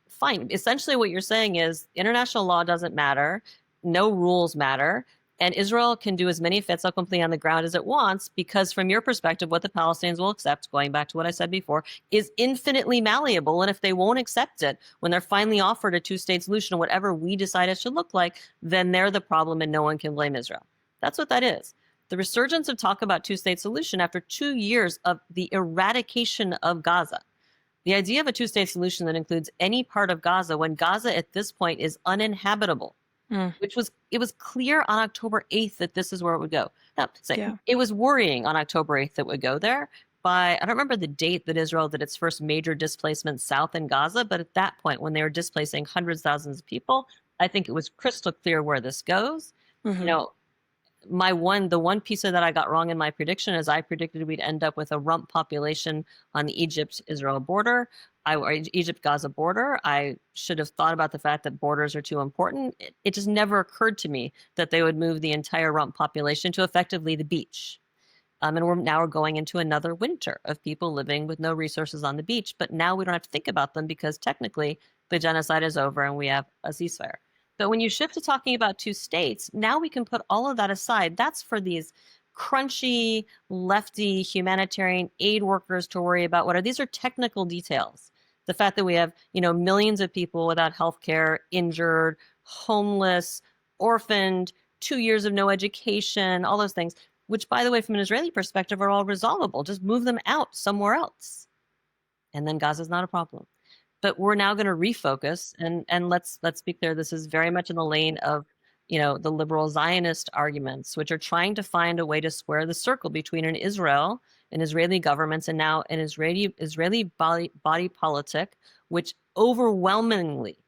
Speaker 1: Fine. Essentially what you're saying is international law doesn't matter. No rules matter. And Israel can do as many faits accompli on the ground as it wants, because from your perspective, what the Palestinians will accept, going back to what I said before, is infinitely malleable. And if they won't accept it, when they're finally offered a two-state solution, whatever we decide it should look like, then they're the problem and no one can blame Israel. That's what that is. The resurgence of talk about two-state solution after 2 years of the eradication of Gaza. The idea of a two-state solution that includes any part of Gaza, when Gaza at this point is uninhabitable, it was clear on October 8th that this is where it would go. Now, It was worrying on October 8th that it would go there. I don't remember the date that Israel did its first major displacement south in Gaza, but at that point, when they were displacing hundreds, thousands of people, I think it was crystal clear where this goes. Mm-hmm. The one piece of that I got wrong in my prediction is I predicted we'd end up with a rump population on the Egypt-Israel border. Egypt-Gaza border. I should have thought about the fact that borders are too important. It just never occurred to me that they would move the entire rump population to effectively the beach. And we're going into another winter of people living with no resources on the beach. But now we don't have to think about them because technically the genocide is over and we have a ceasefire. But when you shift to talking about two states, now we can put all of that aside. That's for these crunchy, lefty humanitarian aid workers to worry about. These are technical details. The fact that we have, millions of people without health care, injured, homeless, orphaned, 2 years of no education, all those things, which, by the way, from an Israeli perspective, are all resolvable. Just move them out somewhere else. And then Gaza's not a problem. But we're now going to refocus, and let's be clear, this is very much in the lane of, the liberal Zionist arguments, which are trying to find a way to square the circle between an Israeli governments, and now an Israeli body politic, which overwhelmingly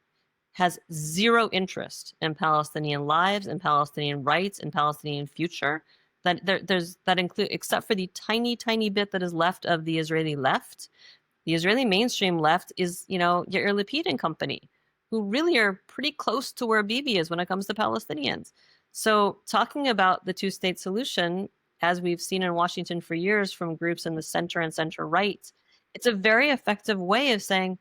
Speaker 1: has zero interest in Palestinian lives and Palestinian rights and Palestinian future. That include, except for the tiny, tiny bit that is left of the Israeli left, the Israeli mainstream left is, Yair Lapid and company, who really are pretty close to where Bibi is when it comes to Palestinians. So talking about the two-state solution, as we've seen in Washington for years from groups in the center and center-right, it's a very effective way of saying,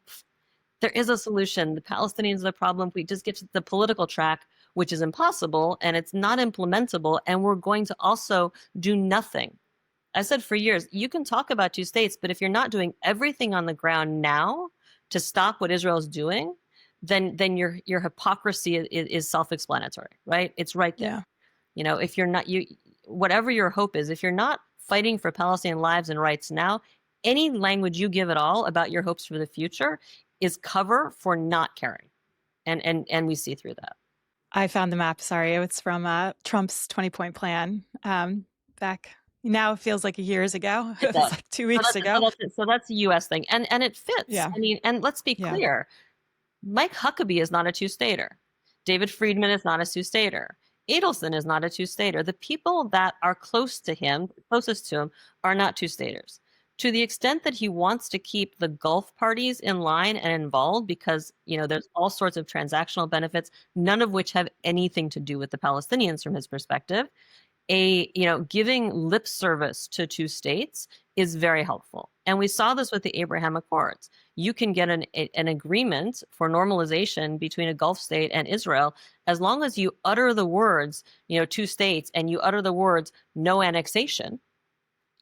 Speaker 1: there is a solution. The Palestinians are the problem. We just get to the political track, which is impossible, and it's not implementable, and we're going to also do nothing. I said for years, you can talk about two states, but if you're not doing everything on the ground now to stop what Israel is doing, then your hypocrisy is self-explanatory, right? It's right there. Yeah. If you're not, whatever your hope is, if you're not fighting for Palestinian lives and rights now, any language you give at all about your hopes for the future is cover for not caring. And we see through that.
Speaker 2: I found the map. Sorry. It's from Trump's 20-point plan back. Now it feels like years ago. It was like 2 weeks ago.
Speaker 1: So that's a U.S. thing. And it fits.
Speaker 2: Yeah.
Speaker 1: I mean, and let's be clear. Mike Huckabee is not a two-stater. David Friedman is not a two-stater. Adelson is not a two-stater. The people that are closest to him are not two-staters. To the extent that he wants to keep the Gulf parties in line and involved, because there's all sorts of transactional benefits, none of which have anything to do with the Palestinians from his perspective, giving lip service to two states is very helpful. And we saw this with the Abraham Accords. You can get an agreement for normalization between a Gulf state and Israel as long as you utter the words, two states, and you utter the words no annexation.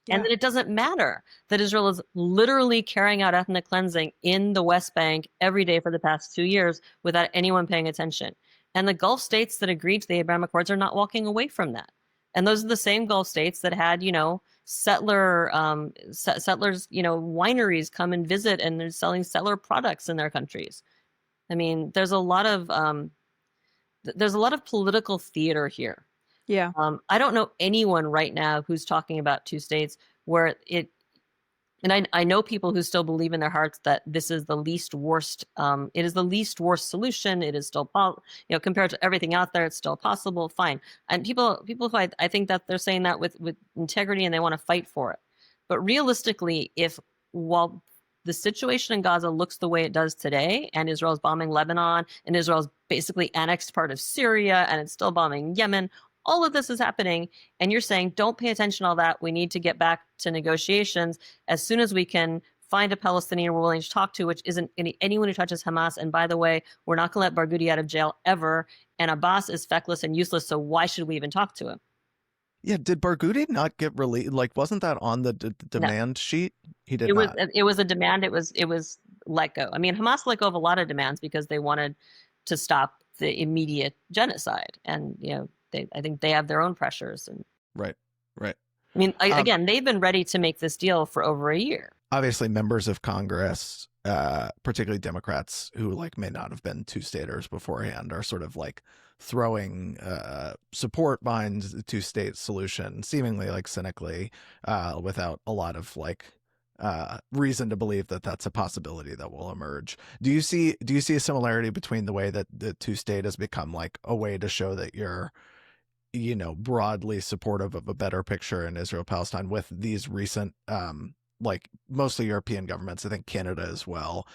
Speaker 1: Yeah. And then it doesn't matter that Israel is literally carrying out ethnic cleansing in the West Bank every day for the past 2 years without anyone paying attention. And the Gulf states that agreed to the Abraham Accords are not walking away from that. And those are the same Gulf states that had, settlers, wineries come and visit, and they're selling settler products in their countries. I mean, there's a lot of political theater here.
Speaker 2: Yeah.
Speaker 1: I don't know anyone right now who's talking about two states where and I know people who still believe in their hearts that this is the least worst. It is the least worst solution. It is still, compared to everything out there, it's still possible. Fine. And people who I think that they're saying that with integrity and they want to fight for it. But realistically, while the situation in Gaza looks the way it does today, and Israel's bombing Lebanon, and Israel's basically annexed part of Syria, and it's still bombing Yemen, all of this is happening, and you're saying, don't pay attention to all that. We need to get back to negotiations as soon as we can find a Palestinian we're willing to talk to, which isn't anyone who touches Hamas. And by the way, we're not going to let Barghouti out of jail ever. And Abbas is feckless and useless, so why should we even talk to him?
Speaker 3: Yeah, did Barghouti not get released? Like, wasn't that on the demand sheet? He did not.
Speaker 1: It was a demand. It was let go. I mean, Hamas let go of a lot of demands because they wanted to stop the immediate genocide. And, I think they have their own pressures. And
Speaker 3: Right.
Speaker 1: I mean, again, they've been ready to make this deal for over a year.
Speaker 3: Obviously, members of Congress, particularly Democrats who may not have been two-staters beforehand, are sort of throwing support behind the two-state solution, seemingly cynically, without a lot of reason to believe that that's a possibility that will emerge. Do you see a similarity between the way that the two-state has become a way to show that you're broadly supportive of a better picture in Israel-Palestine with these recent, mostly European governments, I think Canada as well,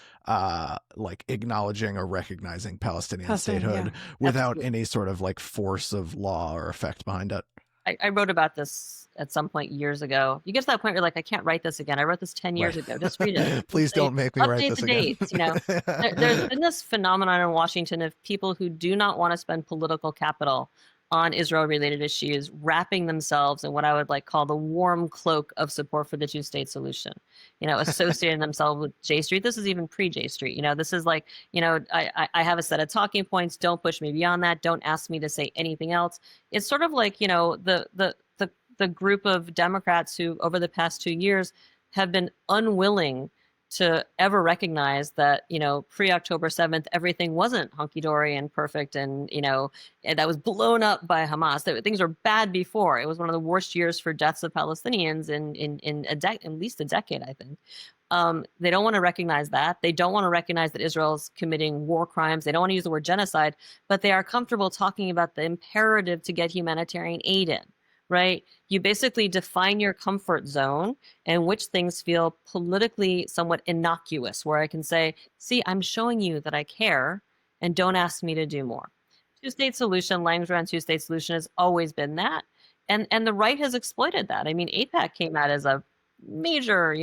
Speaker 3: acknowledging or recognizing Palestinian statehood without any sort of force of law or effect behind it?
Speaker 1: I wrote about this at some point years ago. You get to that point where you're I can't write this again. I wrote this 10 years ago. Just read it.
Speaker 3: Please don't make me write this again.
Speaker 1: Update the dates. There's been this phenomenon in Washington of people who do not want to spend political capital on Israel-related issues, wrapping themselves in what I would call the warm cloak of support for the two-state solution. Associating themselves with J Street. This is even pre-J Street. This is I have a set of talking points. Don't push me beyond that. Don't ask me to say anything else. It's sort of the group of Democrats who, over the past 2 years, have been unwilling to ever recognize that, pre-October 7th, everything wasn't hunky-dory and perfect and that was blown up by Hamas. Things were bad before. It was one of the worst years for deaths of Palestinians in at least a decade, I think. They don't want to recognize that. They don't want to recognize that Israel's committing war crimes. They don't want to use the word genocide, but they are comfortable talking about the imperative to get humanitarian aid in. Right? You basically define your comfort zone and which things feel politically somewhat innocuous, where I can say, see, I'm showing you that I care and don't ask me to do more. Two-state solution, language around two-state solution has always been that. And the right has exploited that. I mean, AIPAC came out as a major,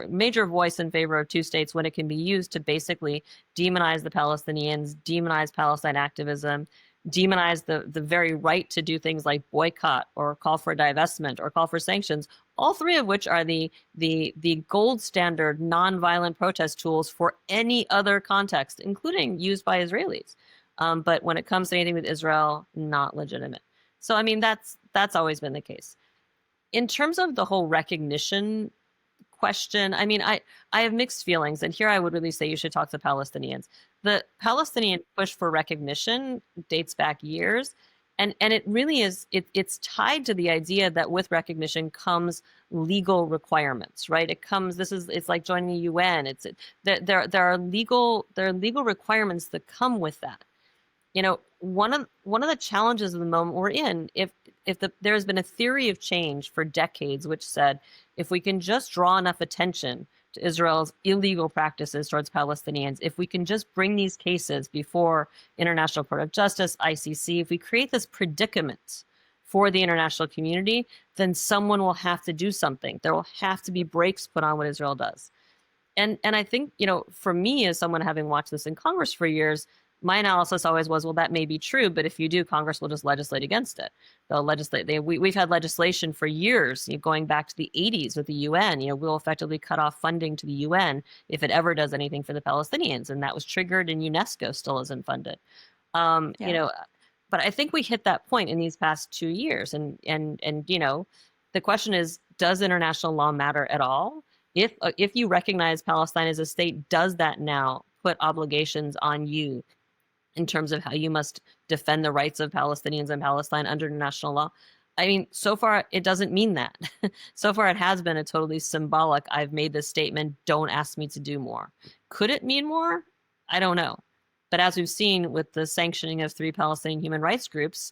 Speaker 1: major voice in favor of two states when it can be used to basically demonize the Palestinians, demonize Palestine activism, demonize the very right to do things like boycott or call for divestment or call for sanctions, all three of which are the gold standard nonviolent protest tools for any other context, including used by Israelis. But when it comes to anything with Israel, not legitimate. So, I mean, that's always been the case. in terms of the whole recognition question, I mean, I have mixed feelings, and here I would really say you should talk to Palestinians. The Palestinian push for recognition dates back years, and it really is, it's tied to the idea that with recognition comes legal requirements, right? It's like joining the UN. There are legal requirements that come with that. You know, one of the challenges of the moment we're in, there has been a theory of change for decades which said if we can just draw enough attention to Israel's illegal practices towards Palestinians, if we can just bring these cases before International Court of Justice, ICC, if we create this predicament for the international community, then someone will have to do something. There will have to be brakes put on what Israel does. And I think, you know, for me, as someone having watched this in Congress for years, my analysis always was, well, that may be true, but if you do, Congress will just legislate against it. They'll legislate. We've had legislation for years, you know, going back to the 80s with the UN. You know, we'll effectively cut off funding to the UN if it ever does anything for the Palestinians, and that was triggered, and UNESCO still isn't funded. You know, but I think we hit that point in these past 2 years, and you know, the question is, does international law matter at all? If you recognize Palestine as a state, does that now put obligations on you in terms of how you must defend the rights of Palestinians in Palestine under international law? I mean, so far, it doesn't mean that. So far, it has been a totally symbolic, I've made this statement, don't ask me to do more. Could it mean more? I don't know. But as we've seen with the sanctioning of 3 Palestinian human rights groups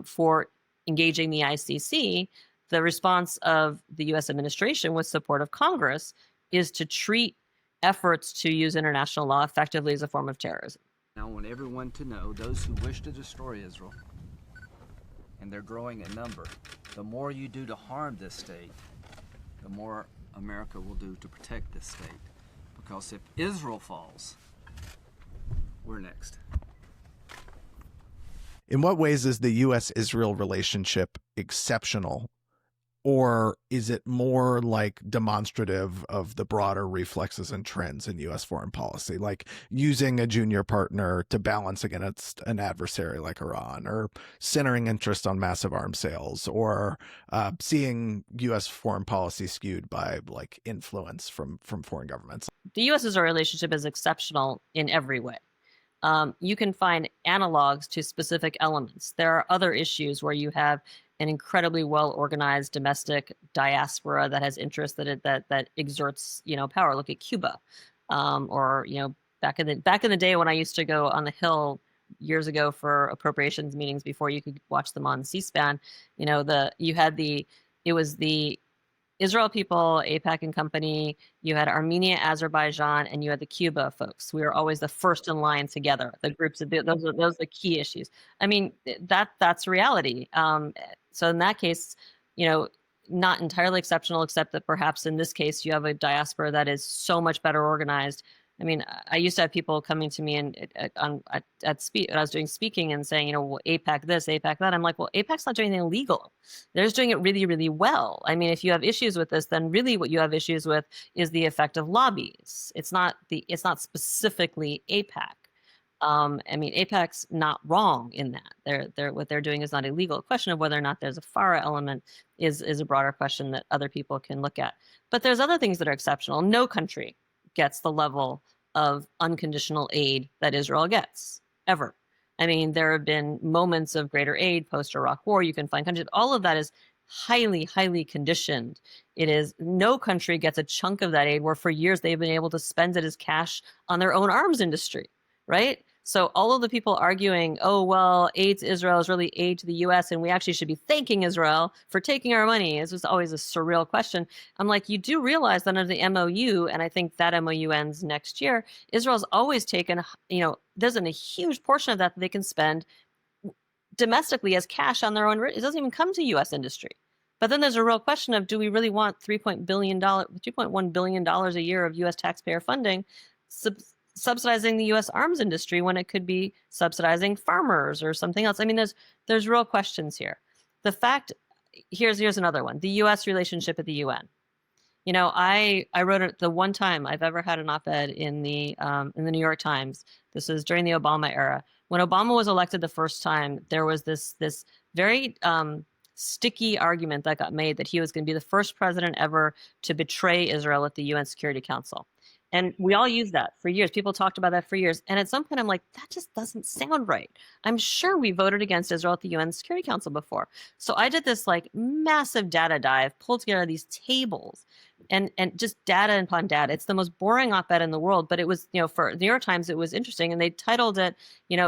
Speaker 1: for engaging the ICC, the response of the U.S. administration with support of Congress is to treat efforts to use international law effectively as a form of terrorism.
Speaker 6: I want everyone to know those who wish to destroy Israel, and they're growing in number, the more you do to harm this state, the more America will do to protect this state. Because if Israel falls, we're next.
Speaker 3: In what ways is the U.S.-Israel relationship exceptional? Or is it more like demonstrative of the broader reflexes and trends in U.S. foreign policy, like using a junior partner to balance against an adversary like Iran, or centering interest on massive arms sales, or seeing U.S. foreign policy skewed by like influence from foreign governments?
Speaker 1: The U.S.-Israel relationship is exceptional in every way. You can find analogs to specific elements. There are other issues where you have an incredibly well-organized domestic diaspora that has interest that exerts, you know, power. Look at Cuba, or you know, back in the day when I used to go on the Hill years ago for appropriations meetings before you could watch them on C-SPAN. You know, it was the Israel people, AIPAC and company. You had Armenia, Azerbaijan, and you had the Cuba folks. We were always the first in line together. The groups of those are the key issues. I mean, that's reality. So in that case, you know, not entirely exceptional, except that perhaps in this case you have a diaspora that is so much better organized. I mean, I used to have people coming to me when I was doing speaking and saying, you know, well, AIPAC this, AIPAC that. I'm like, well, AIPAC's not doing anything illegal. They're just doing it really, really well. I mean, if you have issues with this, then really what you have issues with is the effect of lobbies. It's not specifically AIPAC. I mean, AIPAC's not wrong in that. What they're doing is not illegal. The question of whether or not there's a FARA element is a broader question that other people can look at. But there's other things that are exceptional. No country gets the level of unconditional aid that Israel gets, ever. I mean, there have been moments of greater aid post-Iraq war. You can find countries. All of that is highly, highly conditioned. It is, no country gets a chunk of that aid where for years they've been able to spend it as cash on their own arms industry, right? So all of the people arguing, oh, well, aid to Israel is really aid to the U.S. and we actually should be thanking Israel for taking our money. This was always a surreal question. I'm like, you do realize that under the MOU, and I think that MOU ends next year, Israel's always taken, you know, there's a huge portion of that they can spend domestically as cash on their own. It doesn't even come to U.S. industry. But then there's a real question of, do we really want $3.1 billion a year of U.S. taxpayer funding subsidizing the U.S. arms industry when it could be subsidizing farmers or something else? I mean, there's real questions here. The fact, here's another one, the U.S. relationship at the UN. You know, I wrote it the one time I've ever had an op-ed in the New York Times. This was during the Obama era. When Obama was elected the first time, there was this very sticky argument that got made that he was going to be the first president ever to betray Israel at the UN Security Council. And we all used that for years. People talked about that for years. And at some point, I'm like, that just doesn't sound right. I'm sure we voted against Israel at the UN Security Council before. So I did this like massive data dive, pulled together these tables and just data upon data. It's the most boring op-ed in the world, but it was, for the New York Times, it was interesting. And they titled it,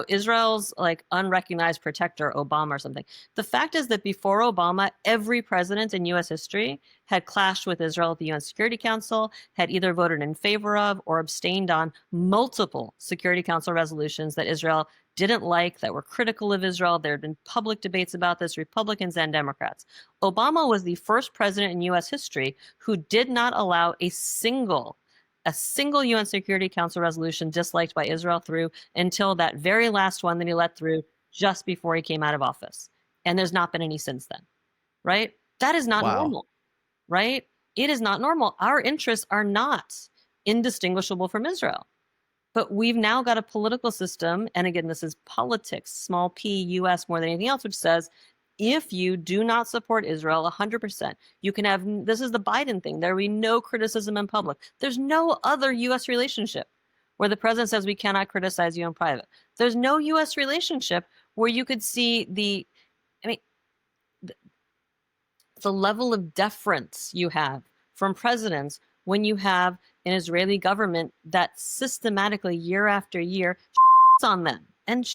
Speaker 1: Israel's like unrecognized protector, Obama or something. The fact is that before Obama, every president in US history had clashed with Israel at the UN Security Council, had either voted in favor of or abstained on multiple Security Council resolutions that Israel didn't like, that were critical of Israel. There had been public debates about this, Republicans and Democrats. Obama was the first president in US history who did not allow a single UN Security Council resolution disliked by Israel through until that very last one that he let through just before he came out of office. And there's not been any since then, right? That is not normal, right? It is not normal. Our interests are not indistinguishable from Israel. But we've now got a political system, and again, this is politics, small p, US more than anything else, which says if you do not support Israel 100%, you can have, this is the Biden thing, there will be no criticism in public. There's no other US relationship where the president says we cannot criticize you in private. There's no US relationship where you could see the level of deference you have from presidents when you have an Israeli government that systematically, year after year, on them and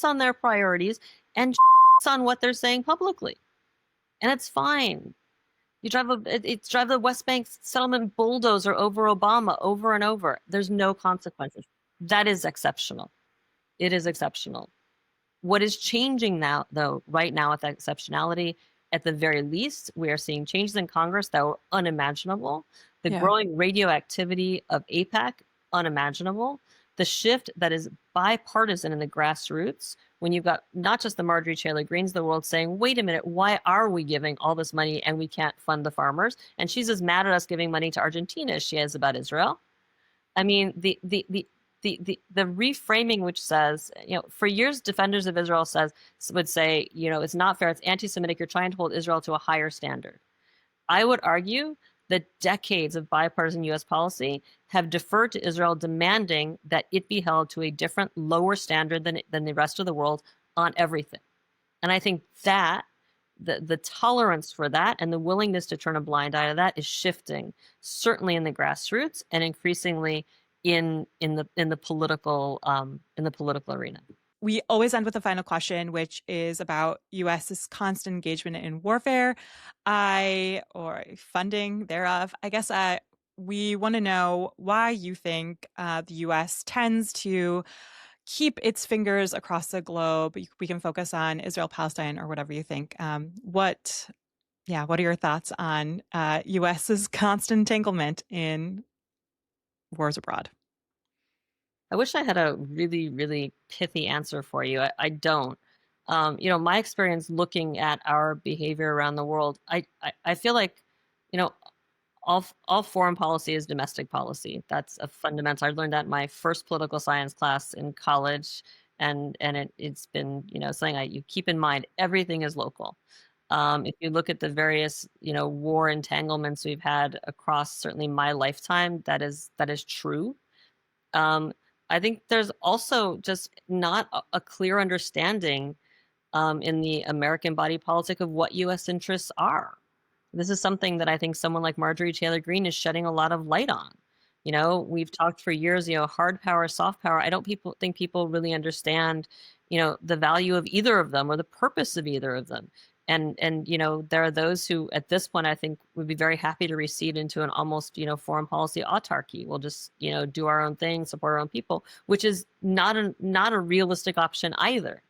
Speaker 1: on their priorities and on what they're saying publicly. And it's fine. You drive the West Bank settlement bulldozer over Obama over and over. There's no consequences. That is exceptional. It is exceptional. What is changing now, though, right now at that exceptionality, at the very least, we are seeing changes in Congress that were unimaginable. The growing radioactivity of AIPAC, unimaginable. The shift that is bipartisan in the grassroots, when you've got not just the Marjorie Taylor Greenes of the world saying, wait a minute, why are we giving all this money and we can't fund the farmers? And she's as mad at us giving money to Argentina as she is about Israel. I mean, the reframing which says, for years, defenders of Israel would say, it's not fair, it's anti-Semitic, you're trying to hold Israel to a higher standard. I would argue that decades of bipartisan U.S. policy have deferred to Israel demanding that it be held to a different, lower standard than the rest of the world on everything. And I think that the tolerance for that and the willingness to turn a blind eye to that is shifting, certainly in the grassroots and increasingly in the political arena.
Speaker 2: We always end with a final question, which is about U.S.'s constant engagement in warfare, or funding thereof. I guess we want to know why you think the U.S. tends to keep its fingers across the globe. We can focus on Israel, Palestine, or whatever you think. What are your thoughts on U.S.'s constant entanglement in wars abroad?
Speaker 1: I wish I had a really, really pithy answer for you. I don't. My experience looking at our behavior around the world, I feel like, all foreign policy is domestic policy. That's a fundamental. I learned that in my first political science class in college, and it's been, something you keep in mind. Everything is local. If you look at the various, war entanglements we've had across certainly my lifetime, that is true. I think there's also just not a clear understanding in the American body politic of what U.S. interests are. This is something that I think someone like Marjorie Taylor Greene is shedding a lot of light on. We've talked for years, hard power, soft power. I don't think people really understand, the value of either of them or the purpose of either of them. And there are those who, at this point, I think would be very happy to recede into an almost, foreign policy autarky. We'll just, do our own thing, support our own people, which is not a realistic option either.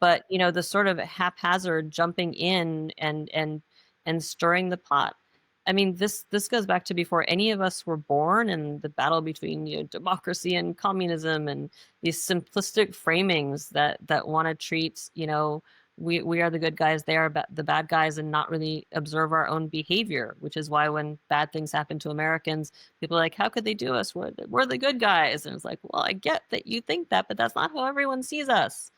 Speaker 1: But, the sort of haphazard jumping in and stirring the pot. I mean, this goes back to before any of us were born, and the battle between democracy and communism and these simplistic framings that want to treat, we are the good guys, they are the bad guys, and not really observe our own behavior, which is why when bad things happen to Americans, people are like, how could they do us? We're the good guys. And it's like, well, I get that you think that, but that's not how everyone sees us.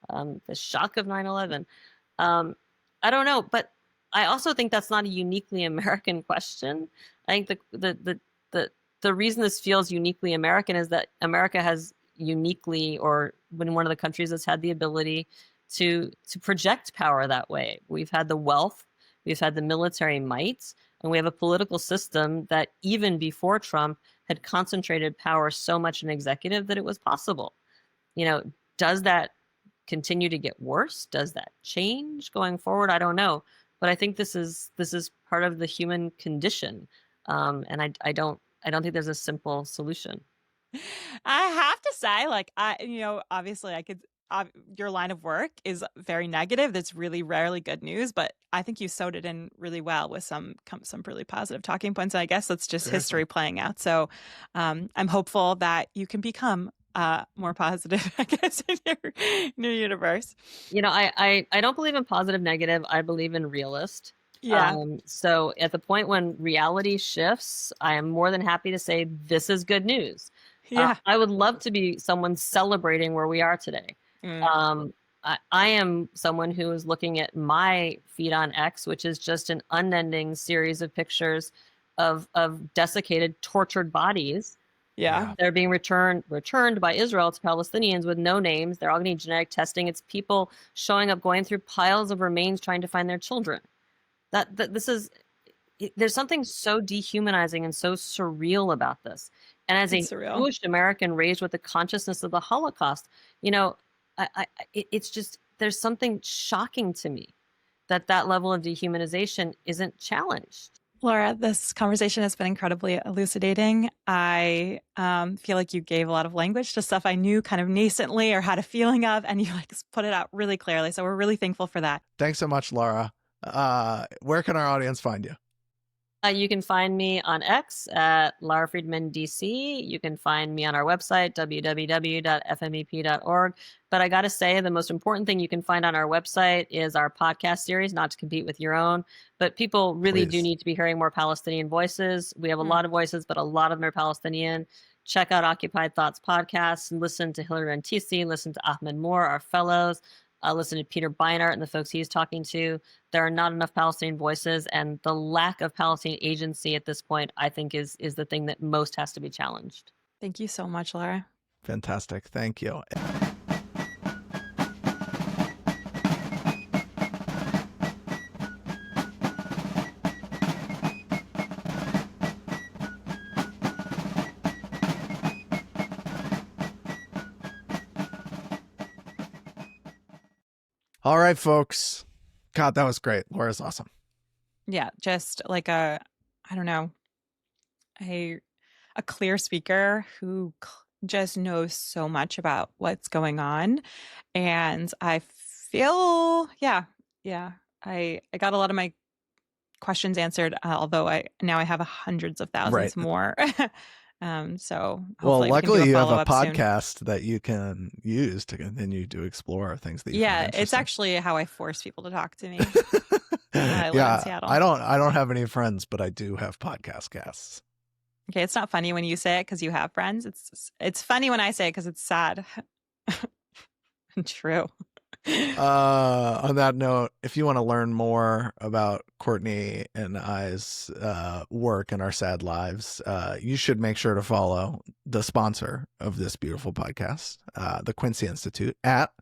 Speaker 1: The shock of 9/11. I don't know, but I also think that's not a uniquely American question. I think the reason this feels uniquely American is that America has uniquely, or been one of the countries that's had the ability to project power that way. We've had the wealth, we've had the military might, and we have a political system that even before Trump had concentrated power so much in executive that it was possible. Does that continue to get worse? Does that change going forward? I don't know. But I think this is part of the human condition. And I don't think there's a simple solution.
Speaker 2: I have to say, obviously your line of work is very negative. That's really rarely good news, but I think you sewed it in really well with some really positive talking points. And I guess that's just history playing out. So I'm hopeful that you can become more positive, I guess, in your new universe.
Speaker 1: I don't believe in positive, negative. I believe in realist.
Speaker 2: Yeah.
Speaker 1: So at the point when reality shifts, I am more than happy to say this is good news.
Speaker 2: Yeah.
Speaker 1: I would love to be someone celebrating where we are today. I am someone who is looking at my feed on X, which is just an unending series of pictures of desiccated, tortured bodies.
Speaker 2: Yeah.
Speaker 1: They're being returned by Israel to Palestinians with no names. They're all getting genetic testing. It's people showing up, going through piles of remains, trying to find their children. There's something so dehumanizing and so surreal about this. And as a Jewish American raised with the consciousness of the Holocaust, it's just, there's something shocking to me that level of dehumanization isn't challenged.
Speaker 2: Lara, this conversation has been incredibly elucidating. I feel like you gave a lot of language to stuff I knew kind of nascently or had a feeling of, and you put it out really clearly. So we're really thankful for that.
Speaker 3: Thanks so much, Lara. Where can our audience find you?
Speaker 1: You can find me on X at Lara Friedman DC. You can find me on our website, www.fmep.org. But I got to say, the most important thing you can find on our website is our podcast series, not to compete with your own. But people really do need to be hearing more Palestinian voices. We have a lot of voices, but a lot of them are Palestinian. Check out Occupied Thoughts podcast, listen to Hilary Rantisi, listen to Ahmed Moore, our fellows. Listen to Peter Beinart and the folks he's talking to. There are not enough Palestinian voices, and the lack of Palestinian agency at this point, I think, is the thing that most has to be challenged.
Speaker 2: Thank you so much, Lara.
Speaker 3: Fantastic. Thank you. All right, folks. God, that was great. Laura's awesome.
Speaker 2: Yeah, just like a clear speaker who just knows so much about what's going on. And I feel, I got a lot of my questions answered, although I have hundreds of thousands more. So
Speaker 3: luckily you have a podcast that you can use to continue to explore things that you find interesting.
Speaker 2: It's actually how I force people to talk to me. I live in Seattle.
Speaker 3: I don't have any friends, but I do have podcast guests.
Speaker 2: Okay, it's not funny when you say it because you have friends. It's funny when I say it because it's sad. True.
Speaker 3: On that note, if you want to learn more about Courtney and I's work and our sad lives, you should make sure to follow the sponsor of this beautiful podcast, the Quincy Institute, at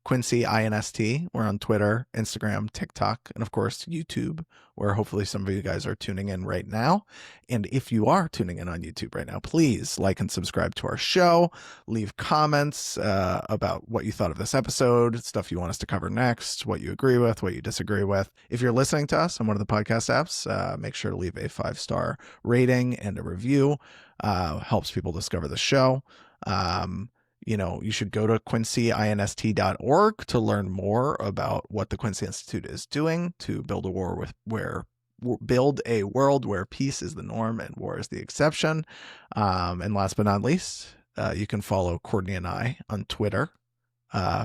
Speaker 3: Quincy INST. We're on Twitter, Instagram, TikTok, and of course YouTube, where hopefully some of you guys are tuning in right now. And if you are tuning in on YouTube right now, please like and subscribe to our show. Leave comments about what you thought of this episode, stuff you want us to cover next, what you agree with, what you disagree with. If you're listening to us on one of the podcast apps, make sure to leave a 5-star rating and a review. Helps people discover the show. You should go to quincyinst.org to learn more about what the Quincy Institute is doing to build a world where peace is the norm and war is the exception. And last but not least, you can follow Courtney and I on Twitter.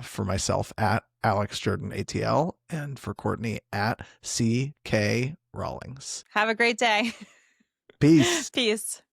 Speaker 3: For myself at AlexJordanATL, and for Courtney at CK Rawlings.
Speaker 2: Have a great day.
Speaker 3: Peace.
Speaker 2: Peace.